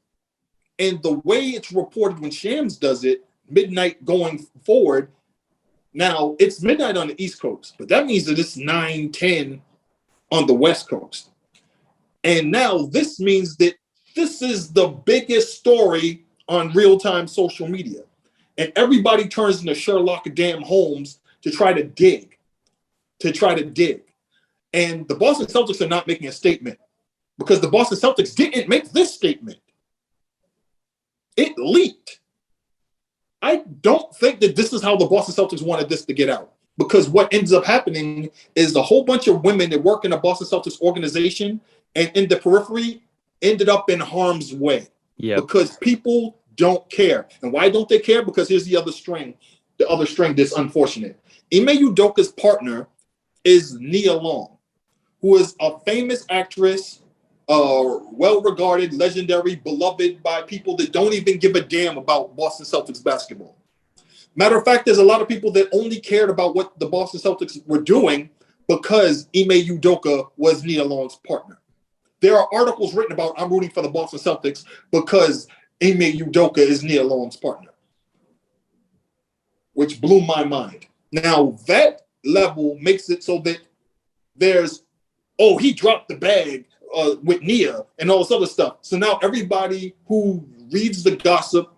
And the way it's reported when Shams does it, midnight going forward, now it's midnight on the East Coast, but that means that it's 9:10 on the West Coast. And now this means that this is the biggest story on real-time social media. And everybody turns into Sherlock damn Holmes to try to dig. And the Boston Celtics are not making a statement because the Boston Celtics didn't make this statement. It leaked. I don't think that this is how the Boston Celtics wanted this to get out, because what ends up happening is a whole bunch of women that work in the Boston Celtics organization and in the periphery ended up in harm's way. Because people don't care. And why don't they care? Because here's the other string that's unfortunate. Ime Udoka's partner is Nia Long, who is a famous actress, well-regarded, legendary, beloved by people that don't even give a damn about Boston Celtics basketball. Matter of fact, there's a lot of people that only cared about what the Boston Celtics were doing because Ime Udoka was Nia Long's partner. There are articles written about I'm rooting for the Boston Celtics because Ime Udoka is Nia Long's partner, which blew my mind. Now, that level makes it so that there's, he dropped the bag with Nia and all this other stuff. So now everybody who reads the gossip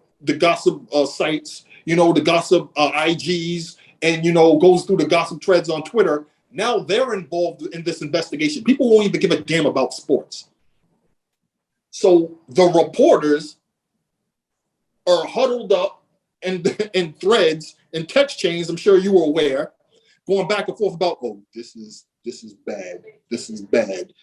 sites, the gossip IGs, and, goes through the gossip threads on Twitter, now they're involved in this investigation. People won't even give a damn about sports. So the reporters are huddled up in threads and text chains, I'm sure you were aware, going back and forth about, this is bad. This is bad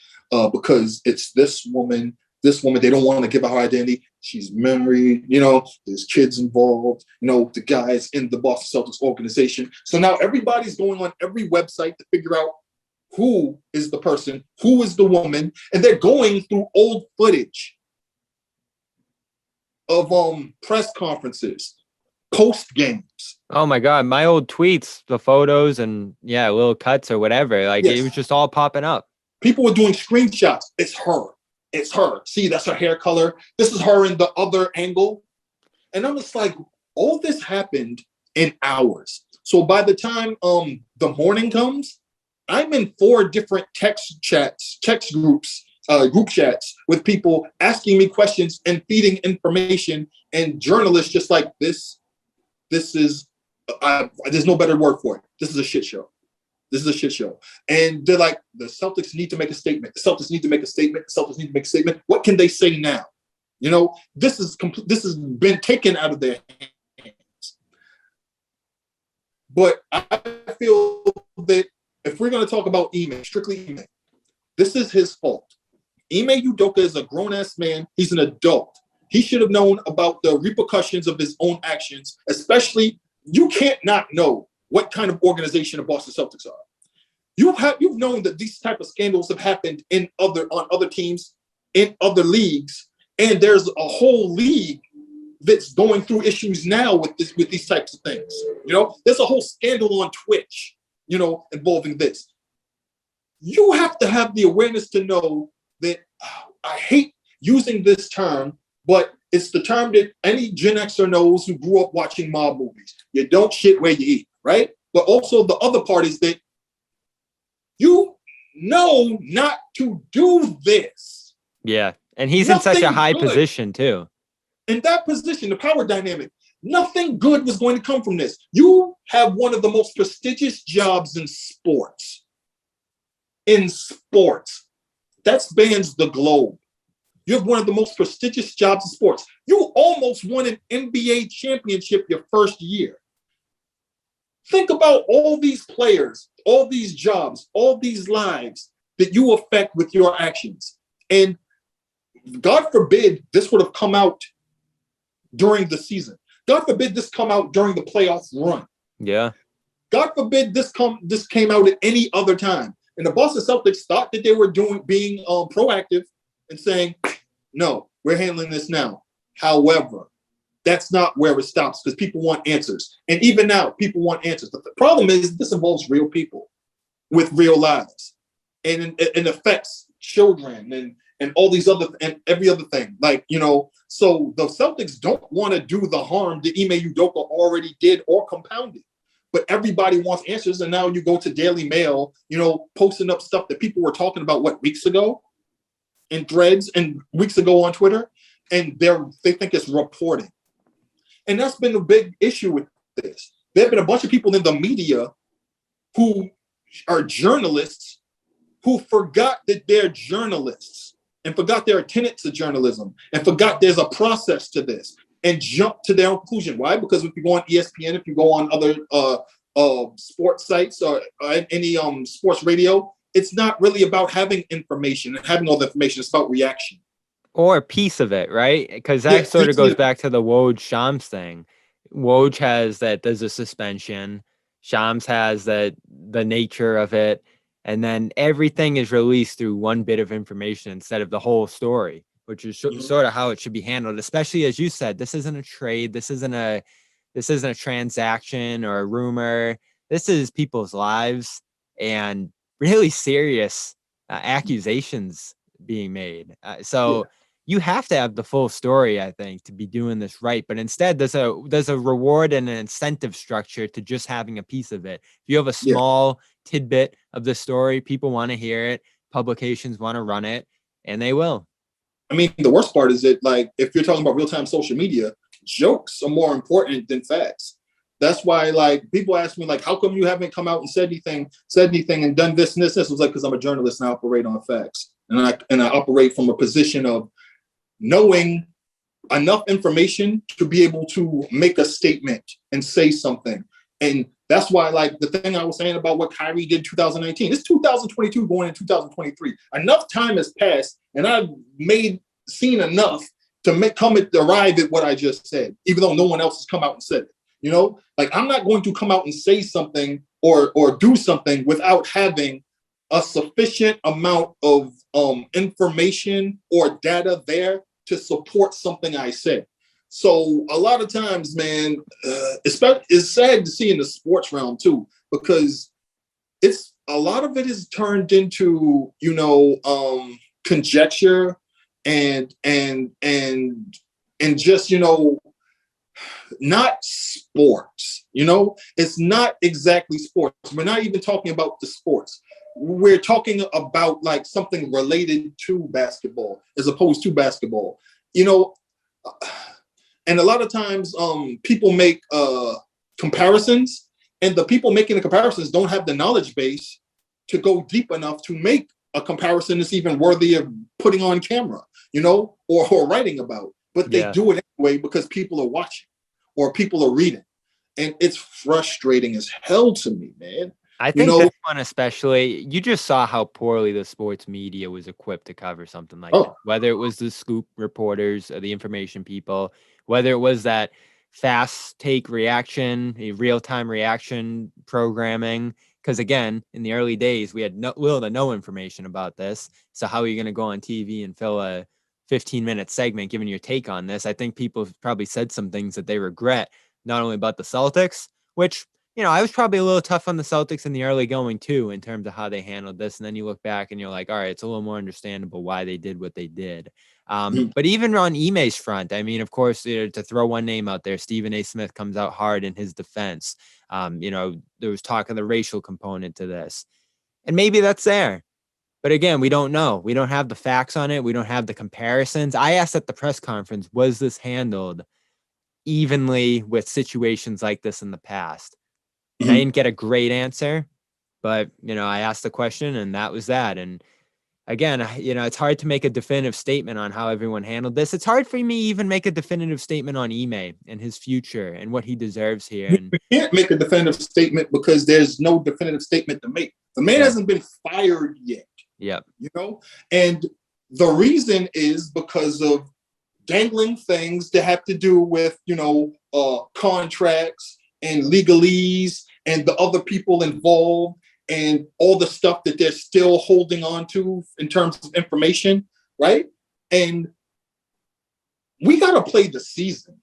because it's this woman, they don't want to give her her identity. She's married, there's kids involved, the guys in the Boston Celtics organization. So now everybody's going on every website to figure out who is the person, who is the woman, and they're going through old footage of press conferences, post games. Oh my God, my old tweets, the photos and little cuts or whatever, It was just all popping up. People were doing screenshots. It's her. It's her. See, that's her hair color. This is her in the other angle. And I'm just like, all this happened in hours. So by the time the morning comes, I'm in 4 different text groups, group chats with people asking me questions and feeding information, and journalists just like this is, there's no better word for it. This is a shit show. This is a shit show. And they're like, the Celtics need to make a statement. The Celtics need to make a statement. The Celtics need to make a statement. What can they say now? This has been taken out of their hands. But I feel that if we're going to talk about Ime, strictly Ime, this is his fault. Ime Udoka is a grown-ass man. He's an adult. He should have known about the repercussions of his own actions, especially you can't not know what kind of organization the Boston Celtics are. You've known that these type of scandals have happened on other teams, in other leagues, and there's a whole league that's going through issues now with these types of things. There's a whole scandal on Twitch, involving this. You have to have the awareness to know that I hate using this term, but it's the term that any Gen Xer knows who grew up watching mob movies. You don't shit where you eat, right? But also the other part is that you know not to do this. Yeah, and he's in such a high position too. In that position, the power dynamic, nothing good was going to come from this. You have one of the most prestigious jobs in sports. That spans the globe. You have one of the most prestigious jobs in sports. You almost won an NBA championship your first year. Think about all these players, all these jobs, all these lives that you affect with your actions. And God forbid this would have come out during the season. God forbid this come out during the playoff run. Yeah. God forbid this came out at any other time. And the Boston Celtics thought that they were being proactive and saying, no, we're handling this now. However, that's not where it stops because people want answers. And even now, people want answers. But the problem is this involves real people with real lives. And it affects children and all these other and every other thing. So the Celtics don't want to do the harm that Ime Udoka already did or compounded. But everybody wants answers. And now you go to Daily Mail, posting up stuff that people were talking about, weeks ago in threads and weeks ago on Twitter. And they think it's reporting. And that's been a big issue with this. There have been a bunch of people in the media who are journalists who forgot that they're journalists and forgot they're tenets to journalism and forgot there's a process to this and jump to their own conclusion. Why? Because if you go on ESPN, if you go on other sports sites or any sports radio, it's not really about having information and having all the information. It's about reaction. Or a piece of it, right? Because that sort of goes back to the Woj-Shams thing. Woj has that there's a suspension. Shams has the nature of it. And then everything is released through one bit of information instead of the whole story, which is sort of how it should be handled. Especially as you said, this isn't a trade. This isn't a transaction or a rumor. This is people's lives and really serious accusations being made. You have to have the full story, I think, to be doing this right. But instead, there's a reward and an incentive structure to just having a piece of it. If you have a small tidbit of the story, people want to hear it. Publications want to run it, and they will. I mean, the worst part is that, like, if you're talking about real-time social media, jokes are more important than facts. That's why, like, people ask me, like, how come you haven't come out and said anything and done this and this? This was like, because I'm a journalist and I operate on facts, and I operate from a position of knowing enough information to be able to make a statement and say something. And that's why, like, the thing I was saying about what Kyrie did in 2019, it's 2022 going into 2023. Enough time has passed, and I've seen enough to arrive at what I just said, even though no one else has come out and said it. You know, like, I'm not going to come out and say something or do something without having a sufficient amount of information or data there to support something I said. So a lot of times, man, it's sad to see in the sports realm too, because a lot of it is turned into, conjecture and just, not sports. It's not exactly sports. We're not even talking about the sports. We're talking about, like, something related to basketball as opposed to basketball, and a lot of times people make comparisons, and the people making the comparisons don't have the knowledge base to go deep enough to make a comparison that's even worthy of putting on camera, or writing about. But they do it anyway because people are watching or people are reading. And it's frustrating as hell to me, man. I think this one especially, you just saw how poorly the sports media was equipped to cover something like that. Whether it was the scoop reporters or the information people, whether it was that fast take reaction, a real-time reaction programming. Because again, in the early days, we had little to no information about this. So how are you going to go on TV and fill a 15-minute segment giving your take on this? I think people have probably said some things that they regret, not only about the Celtics, which, I was probably a little tough on the Celtics in the early going too, in terms of how they handled this. And then you look back and you're like, all right, it's a little more understandable why they did what they did. But even on Ime's front, I mean, of course, to throw one name out there, Stephen A. Smith comes out hard in his defense. There was talk of the racial component to this, and maybe that's there. But again, we don't know. We don't have the facts on it. We don't have the comparisons. I asked at the press conference, was this handled evenly with situations like this in the past? And I didn't get a great answer, but, I asked the question and that was that. And again, it's hard to make a definitive statement on how everyone handled this. It's hard for me to even make a definitive statement on Ime and his future and what he deserves here. And we can't make a definitive statement because there's no definitive statement to make. The man hasn't been fired yet. Yep. And the reason is because of dangling things that have to do with, contracts and legalese and the other people involved and all the stuff that they're still holding on to in terms of information, right? And we got to play the season.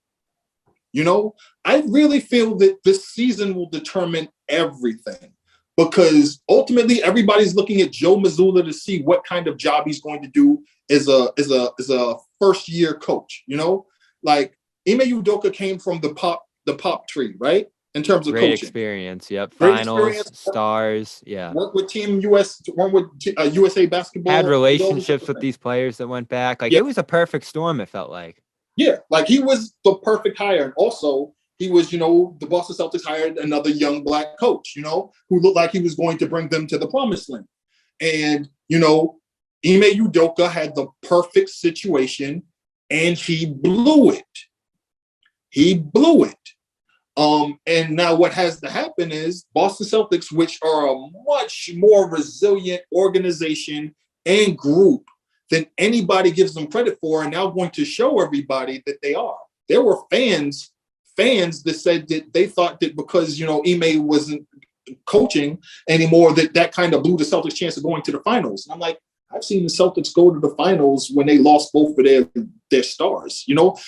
I really feel that this season will determine everything, because ultimately everybody's looking at Joe Mazzulla to see what kind of job he's going to do as a first year coach. Like Ime Udoka came from the pop tree, right? In terms of great coaching. Experience. Yep. Great Finals, experience. Stars. Yeah. Worked with Team US, worked with USA basketball. Had relationships with these players that went back. Like, It was a perfect storm, it felt like. Yeah. Like, he was the perfect hire. And also, he was, the Boston Celtics hired another young black coach, who looked like he was going to bring them to the promised land. And, Ime Udoka had the perfect situation, and he blew it. And now what has to happen is Boston Celtics, which are a much more resilient organization and group than anybody gives them credit for, are now going to show everybody that they are. There were fans that said that they thought that because, Ime wasn't coaching anymore, that kind of blew the Celtics' chance of going to the finals. And I'm like, I've seen the Celtics go to the finals when they lost both of their stars.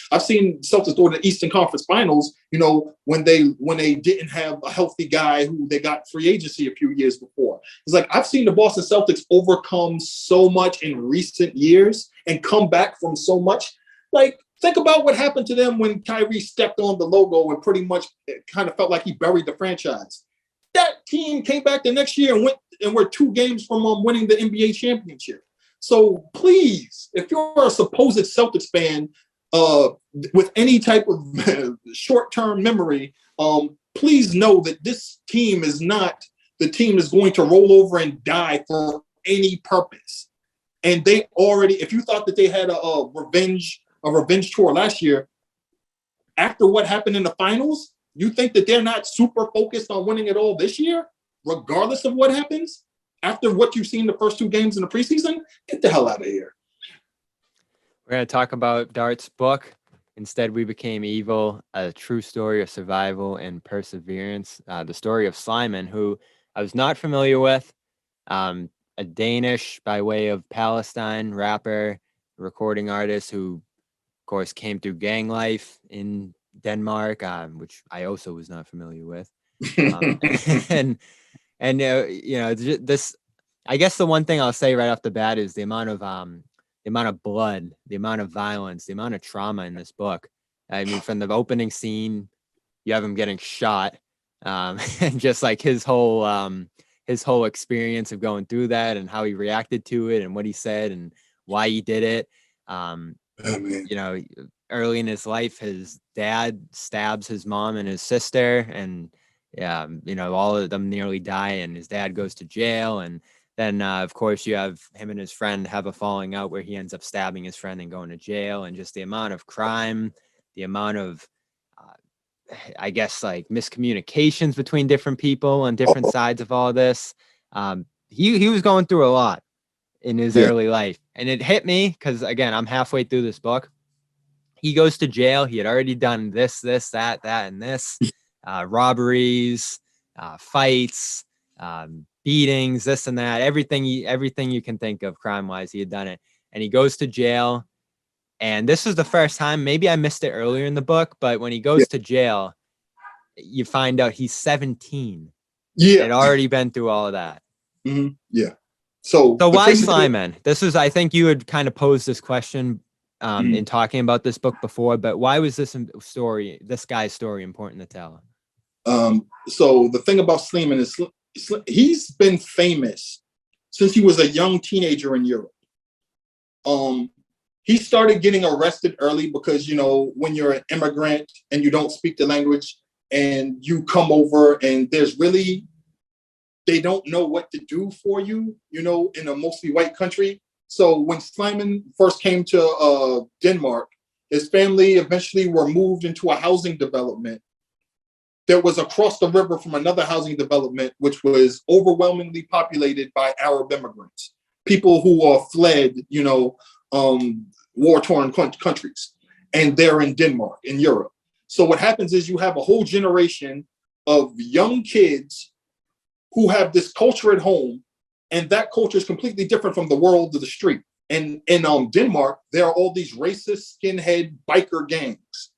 I've seen Celtics go to the Eastern Conference Finals, when they didn't have a healthy guy who they got free agency a few years before. It's like, I've seen the Boston Celtics overcome so much in recent years and come back from so much. Like, think about what happened to them when Kyrie stepped on the logo and pretty much it kind of felt like he buried the franchise. That team came back the next year and were 2 games from winning the NBA championship. So please, if you're a supposed Celtics fan with any type of short-term memory, please know that this team is not the team that's going to roll over and die for any purpose. And they already, if you thought that they had a revenge tour last year, after what happened in the finals, you think that they're not super focused on winning it all this year, regardless of what happens? After what you've seen the first 2 games in the preseason, get the hell out of here. We're going to talk about Dart's book, Instead We Became Evil, a true story of survival and perseverance. The story of Slimane, who I was not familiar with, a Danish by way of Palestine rapper, recording artist who, of course, came through gang life in Denmark, which I also was not familiar with. This, I guess the one thing I'll say right off the bat is the amount of blood, the amount of violence, the amount of trauma in this book. I mean, from the opening scene, you have him getting shot, and just like his whole experience of going through that and how he reacted to it and what he said and why he did it. Early in his life, his dad stabs his mom and his sister, and all of them nearly die, and his dad goes to jail. And then, of course, you have him and his friend have a falling out where he ends up stabbing his friend and going to jail. And just the amount of crime, the amount of, I guess, like miscommunications between different people on different sides of all this. He was going through a lot in his early life. And it hit me because, again, I'm halfway through this book. He goes to jail. He had already done this, that, and this. Robberies, fights, beatings, this and that, everything you can think of crime-wise, he had done it. And he goes to jail. And this was the first time, maybe I missed it earlier in the book, but when he goes to jail, you find out he's 17. Yeah. Had already been through all of that. Mm-hmm. Yeah. So why Slimane? I think you had kind of posed this question in talking about this book before, but why was this guy's story important to tell? So the thing about Slimane is he's been famous since he was a young teenager in Europe. He started getting arrested early because, when you're an immigrant and you don't speak the language and you come over and they don't know what to do for you, in a mostly white country. So when Slimane first came to Denmark, his family eventually were moved into a housing development that was across the river from another housing development, which was overwhelmingly populated by Arab immigrants, people who are fled, war-torn countries, and they're in Denmark, in Europe. So what happens is you have a whole generation of young kids who have this culture at home, and that culture is completely different from the world of the street. And in Denmark, there are all these racist skinhead biker gangs.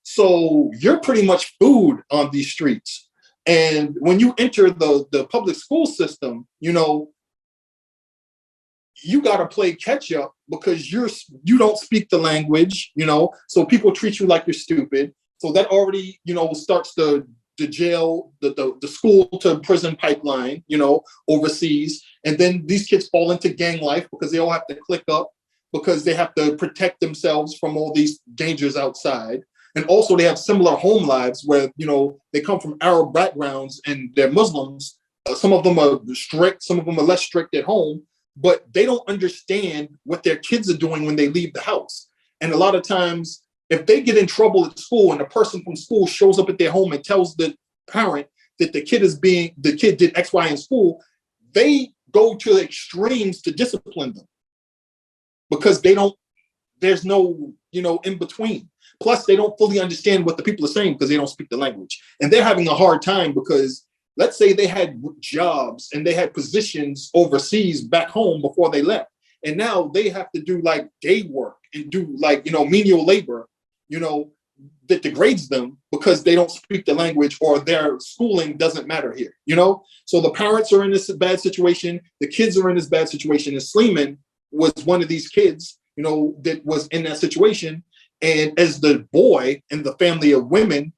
So you're pretty much food on these streets. And when you enter the public school system, you got to play catch up because you don't speak the language, so people treat you like you're stupid. So that already, starts the jail, the school to prison pipeline, overseas. And then these kids fall into gang life because they all have to click up because they have to protect themselves from all these dangers outside. And also they have similar home lives where, they come from Arab backgrounds and they're Muslims, Some of them are strict, some of them are less strict at home, but they don't understand what their kids are doing when they leave the house. And a lot of times, if they get in trouble at school and a person from school shows up at their home and tells the parent that the kid did X, Y in school, they go to the extremes to discipline them because there's no, in between. Plus, they don't fully understand what the people are saying because they don't speak the language. And they're having a hard time because let's say they had jobs and they had positions overseas back home before they left. And now they have to do like day work and do like, menial labor, that degrades them because they don't speak the language or their schooling doesn't matter here, So the parents are in this bad situation. The kids are in this bad situation. And Sleeman was one of these kids, that was in that situation. And as the boy in the family of women,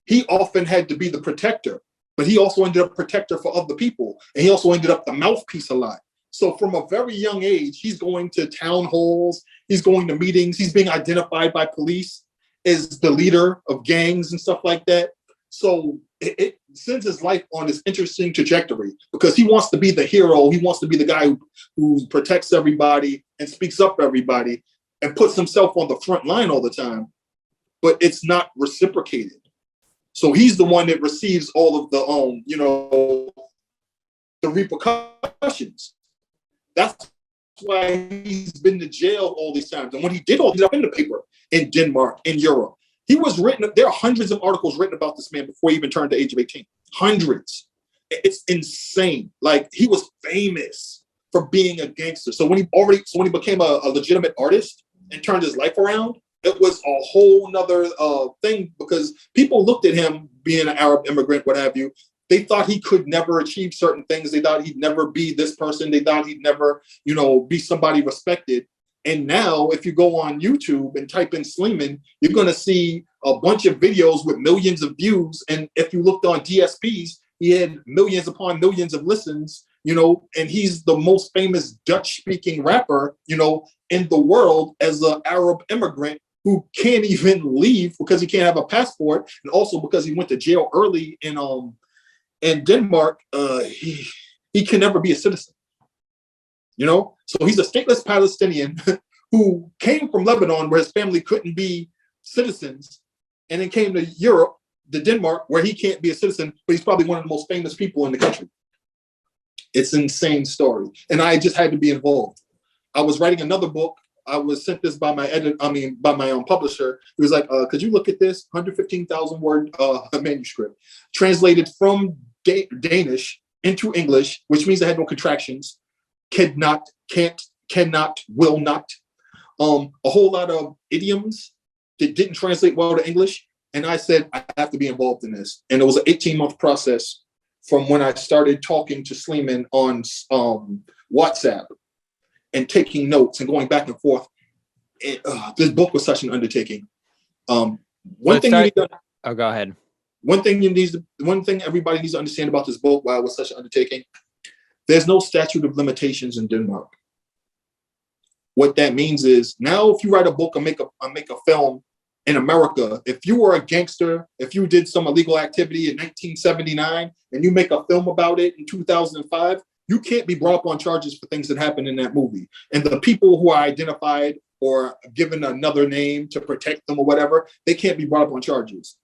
he often had to be the protector, but he also ended up protector for other people. And he also ended up the mouthpiece a lot. So from a very young age, he's going to town halls, he's going to meetings, he's being identified by police as the leader of gangs and stuff like that. So it sends his life on this interesting trajectory because he wants to be the hero. He wants to be the guy who protects everybody and speaks up for everybody and puts himself on the front line all the time, but it's not reciprocated. So he's the one that receives all of the, the repercussions. That's why he's been to jail all these times. And when he did all this up in the paper in Denmark, in Europe, there are hundreds of articles written about this man before he even turned the age of 18. Hundreds. It's insane. Like, he was famous for being a gangster. So when he became a legitimate artist and turned his life around, it was a whole nother thing because people looked at him being an Arab immigrant, what have you. They thought he could never achieve certain things. They thought he'd never be this person. They thought he'd never, be somebody respected. And now if you go on YouTube and type in Sleeman, you're going to see a bunch of videos with millions of views. And if you looked on DSPs, he had millions upon millions of listens, and he's the most famous Dutch-speaking rapper, in the world as an Arab immigrant who can't even leave because he can't have a passport. And also because he went to jail early in Denmark, he can never be a citizen. So he's a stateless Palestinian who came from Lebanon where his family couldn't be citizens and then came to Europe, to Denmark, where he can't be a citizen, but he's probably one of the most famous people in the country. It's an insane story. And I just had to be involved. I was writing another book. I was sent this by my own publisher. He was like, could you look at this 115,000 word manuscript translated from Danish into English, which means I had no contractions. Cannot, can't, cannot, will not. A whole lot of idioms that didn't translate well to English. And I said, I have to be involved in this. And it was an 18-month process from when I started talking to Sleeman on WhatsApp and taking notes and going back and forth. This book was such an undertaking. Go ahead. One thing everybody needs to understand about this book, why it was such an undertaking, there's no statute of limitations in Denmark. What that means is now if you write a book or make a film in America, if you were a gangster, if you did some illegal activity in 1979 and you make a film about it in 2005, you can't be brought up on charges for things that happened in that movie. And the people who are identified or given another name to protect them or whatever, they can't be brought up on charges.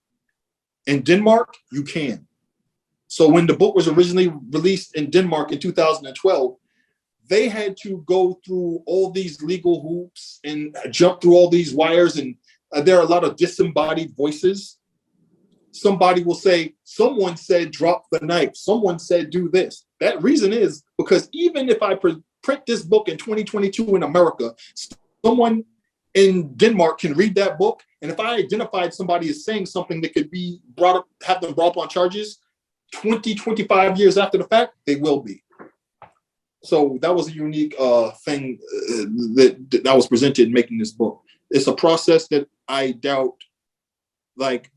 In Denmark, you can. So when the book was originally released in Denmark in 2012, they had to go through all these legal hoops and jump through all these wires. And there are a lot of disembodied voices. Somebody will say, someone said, drop the knife. Someone said, do this. That reason is because even if I print this book in 2022 in America, someone in Denmark can read that book. And if I identified somebody as saying something that could be have them brought up on charges 20, 25 years after the fact, they will be. So that was a unique thing that was presented in making this book. It's a process that I doubt, like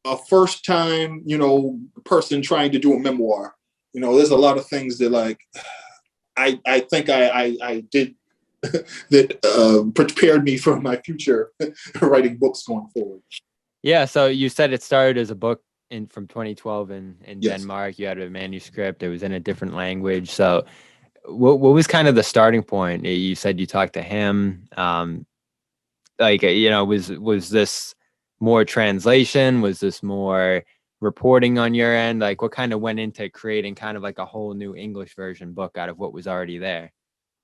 a first time, person trying to do a memoir. There's a lot of things that like I think I did that prepared me for my future writing books going forward. Yeah. So you said it started as a book from 2012 in Yes. Denmark. You had a manuscript. It was in a different language. So what was kind of the starting point? You said you talked to him. Like, was this more translation? Was this more reporting on your end? Like, what kind of went into creating kind of like a whole new English version book out of what was already there?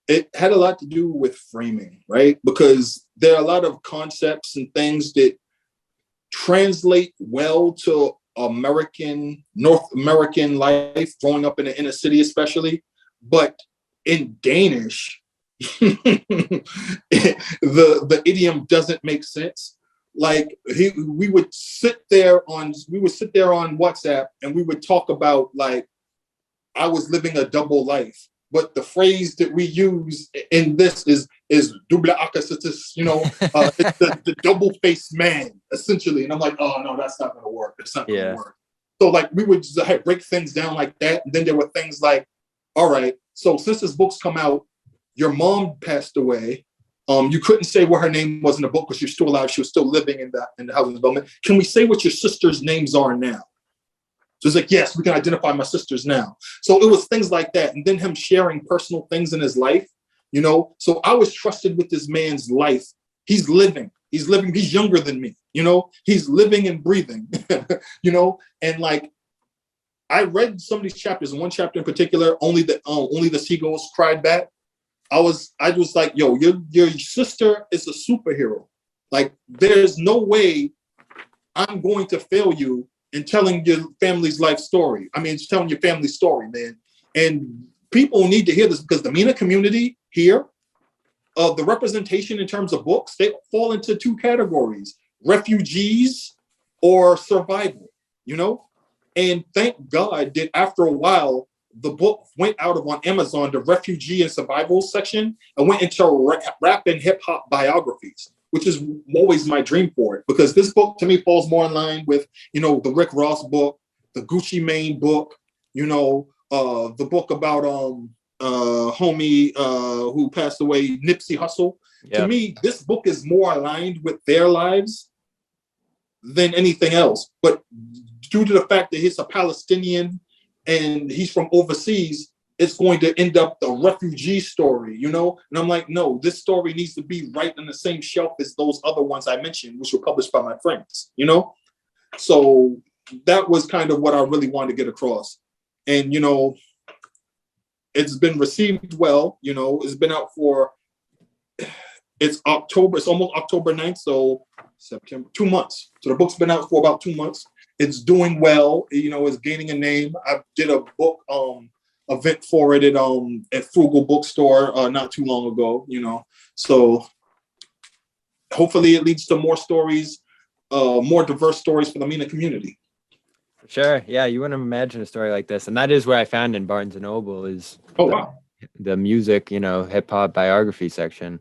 It had a lot to do with framing, right? Because there are a lot of concepts and things that translate well to North American life, growing up in the inner city especially. But in Danish, the idiom doesn't make sense. Like we would sit there on WhatsApp and we would talk about, like, I was living a double life. But the phrase that we use in this is double akasatis, it's the double-faced man, essentially. And I'm like, oh no, that's not gonna work. It's not gonna work. So like we would just break things down like that. And then there were things like, all right, so since this book's come out, your mom passed away. You couldn't say what her name was in the book because you're still alive. She was still living in the housing development. Can we say what your sister's names are now? So it's like, yes, we can identify my sisters now. So it was things like that. And then him sharing personal things in his life, So I was trusted with this man's life. He's living. He's younger than me, He's living and breathing, And like, I read some of these chapters, and one chapter in particular, only the seagulls cried back. I was like, yo, your sister is a superhero. Like, there's no way I'm going to fail you in telling your family's life story. I mean, it's telling your family's story, man. And people need to hear this because the MENA community here, the representation in terms of books, they fall into two categories: refugees or survival, And thank God that after a while, the book went out on Amazon, the refugee and survival section, and went into rap and hip hop biographies, which is always my dream for it, because this book to me falls more in line with, the Rick Ross book, the Gucci Mane book, the book about homie who passed away, Nipsey Hussle. Yep. To me, this book is more aligned with their lives than anything else. But due to the fact that he's a Palestinian and he's from overseas, it's going to end up the refugee story, And I'm like, no, this story needs to be right on the same shelf as those other ones I mentioned, which were published by my friends, So that was kind of what I really wanted to get across. And, it's been received well, it's been out it's October, it's almost October 9th, so September, 2 months. So the book's been out for about 2 months. It's doing well, it's gaining a name. I did a book event for it at Frugal Bookstore not too long ago, So hopefully it leads to more stories, more diverse stories for the MENA community. Sure. Yeah, you wouldn't imagine a story like this. And that is where I found in Barnes & Noble is the music, hip hop biography section.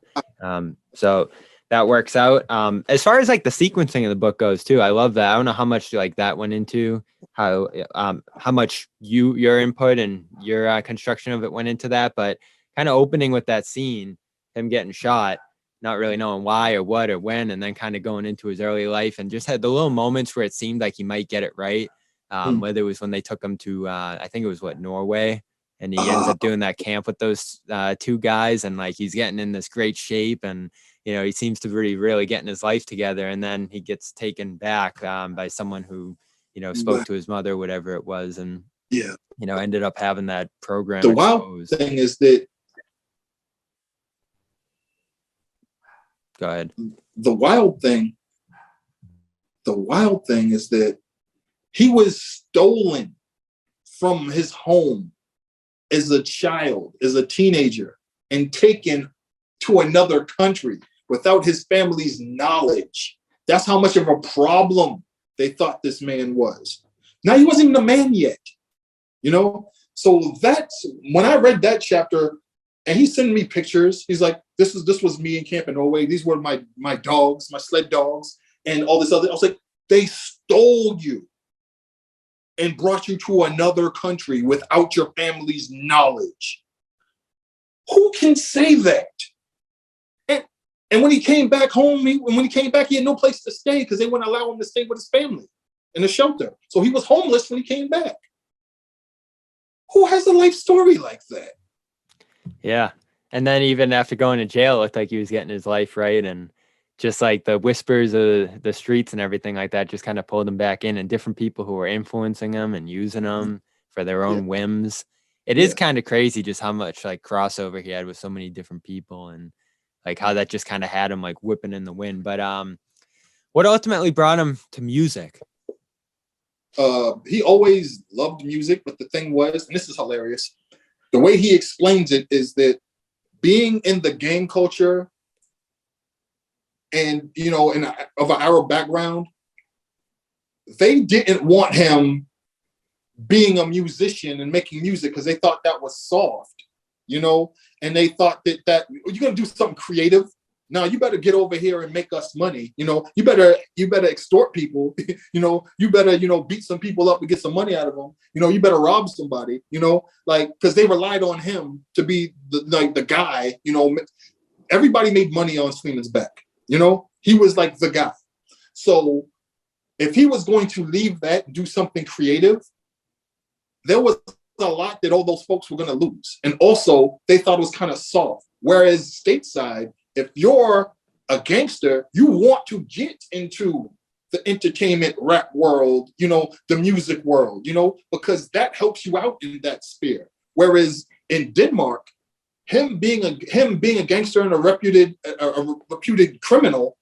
So that works out. As far as like the sequencing of the book goes too, I love that. I don't know how much like that went into, how much your input and your construction of it went into that, but kind of opening with that scene, him getting shot, not really knowing why or what or when, and then kind of going into his early life and just had the little moments where it seemed like he might get it right. Whether it was when they took him to, I think it was Norway, and he ends up doing that camp with those two guys, and like he's getting in this great shape, and he seems to be really getting his life together, and then he gets taken back by someone who spoke to his mother, whatever it was, and ended up having that program. The wild thing is that. Go ahead. The wild thing is that he was stolen from his home as a child, as a teenager, and taken to another country without his family's knowledge. That's how much of a problem they thought this man was. Now, he wasn't even a man yet, So that's, when I read that chapter, and he's sending me pictures, he's like, this was me in camp in Norway. These were my dogs, my sled dogs, and all this other. I was like, they stole you and brought you to another country without your family's knowledge. Who can say that? And when he came back home, he had no place to stay because they wouldn't allow him to stay with his family. in a shelter. So he was homeless when he came back. Who has a life story like that? Yeah. And then even after going to jail, it looked like he was getting his life right. And just like the whispers of the streets and everything like that just kind of pulled him back in, and different people who were influencing him and using him for their own whims. It is kind of crazy just how much like crossover he had with so many different people, and like how that just kind of had him like whipping in the wind. But what ultimately brought him to music? He always loved music, but the thing was, and this is hilarious, the way he explains it is that being in the gang culture and, you know, of an Arab background, they didn't want him being a musician and making music because they thought that was soft, you know, and they thought that you're going to do something creative. Now you better get over here and make us money. You know, you better extort people. You know, you better, you know, beat some people up and get some money out of them. You know, you better rob somebody, you know, like, because they relied on him to be the guy, you know. Everybody made money on Sleeman's back. You know, he was like the guy. So if he was going to leave that and do something creative, there was a lot that all those folks were going to lose. And also, they thought it was kind of soft. Whereas stateside, if you're a gangster, you want to get into the entertainment rap world, you know, the music world, you know, because that helps you out in that sphere. Whereas in Denmark, him being a gangster and a reputed criminal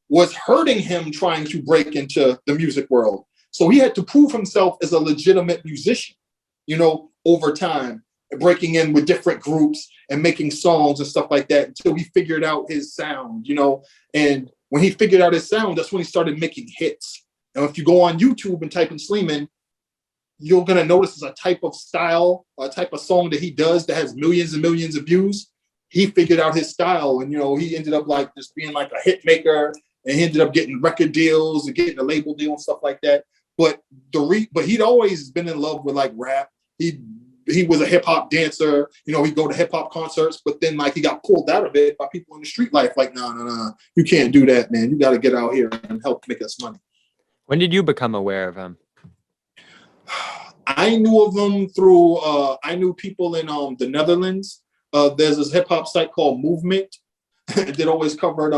was hurting him trying to break into the music world. So he had to prove himself as a legitimate musician, you know, over time, breaking in with different groups and making songs and stuff like that until he figured out his sound, you know. And when he figured out his sound, that's when he started making hits. Now, if you go on YouTube and type in Sleeman, you're going to notice it's a type of style, a type of song that he does that has millions and millions of views. He figured out his style, and, you know, he ended up like just being like a hit maker, and he ended up getting record deals and getting a label deal and stuff like that. But he'd always been in love with like rap. He was a hip hop dancer, you know, he'd go to hip hop concerts, but then like he got pulled out of it by people in the street life. Like, no, you can't do that, man. You got to get out here and help make us money. When did you become aware of him? I knew of them through, I knew people in the Netherlands. There's this hip hop site called Movement that always covered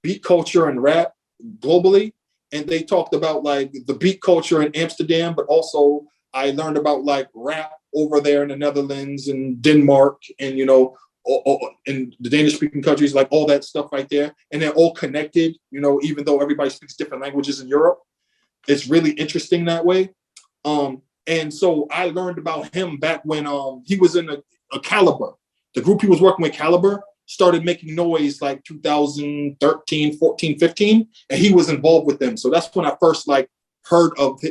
beat culture and rap globally. And they talked about like the beat culture in Amsterdam, but also I learned about like rap over there in the Netherlands and Denmark and, you know, in the Danish speaking countries, like all that stuff right there. And they're all connected, you know, even though everybody speaks different languages in Europe. It's really interesting that way. And so I learned about him back when he was in a Caliber. The group he was working with, Caliber, started making noise like 2013, 14, 15, and he was involved with them. So that's when I first like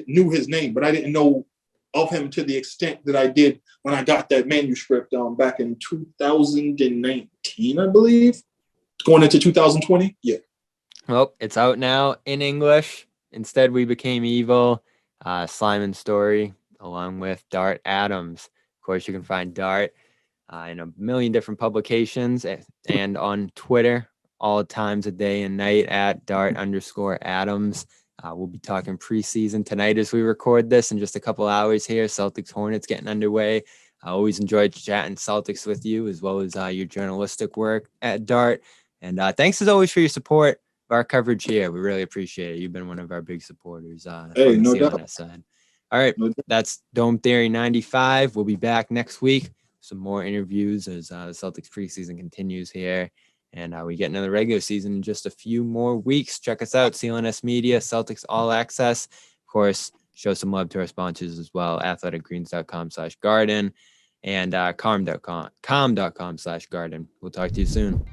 knew his name, but I didn't know of him to the extent that I did when I got that manuscript back in 2019, I believe. Going into 2020. Yeah. Well, it's out now in English. Instead, We Became Evil, Sliman's story, along with Dart Adams. Of course, you can find Dart in a million different publications and on Twitter all times of day and night at Dart_Adams. We'll be talking preseason tonight as we record this in just a couple hours here. Celtics Hornets getting underway. I always enjoyed chatting Celtics with you, as well as your journalistic work at Dart. And thanks as always for your support of our coverage here. We really appreciate it. You've been one of our big supporters on the CLNS side. All right, that's Dome Theory 95. We'll be back next week. Some more interviews as the Celtics preseason continues here. And we get into the regular season in just a few more weeks. Check us out, CLNS Media, Celtics All Access. Of course, show some love to our sponsors as well, athleticgreens.com/garden and calm.com/garden. We'll talk to you soon.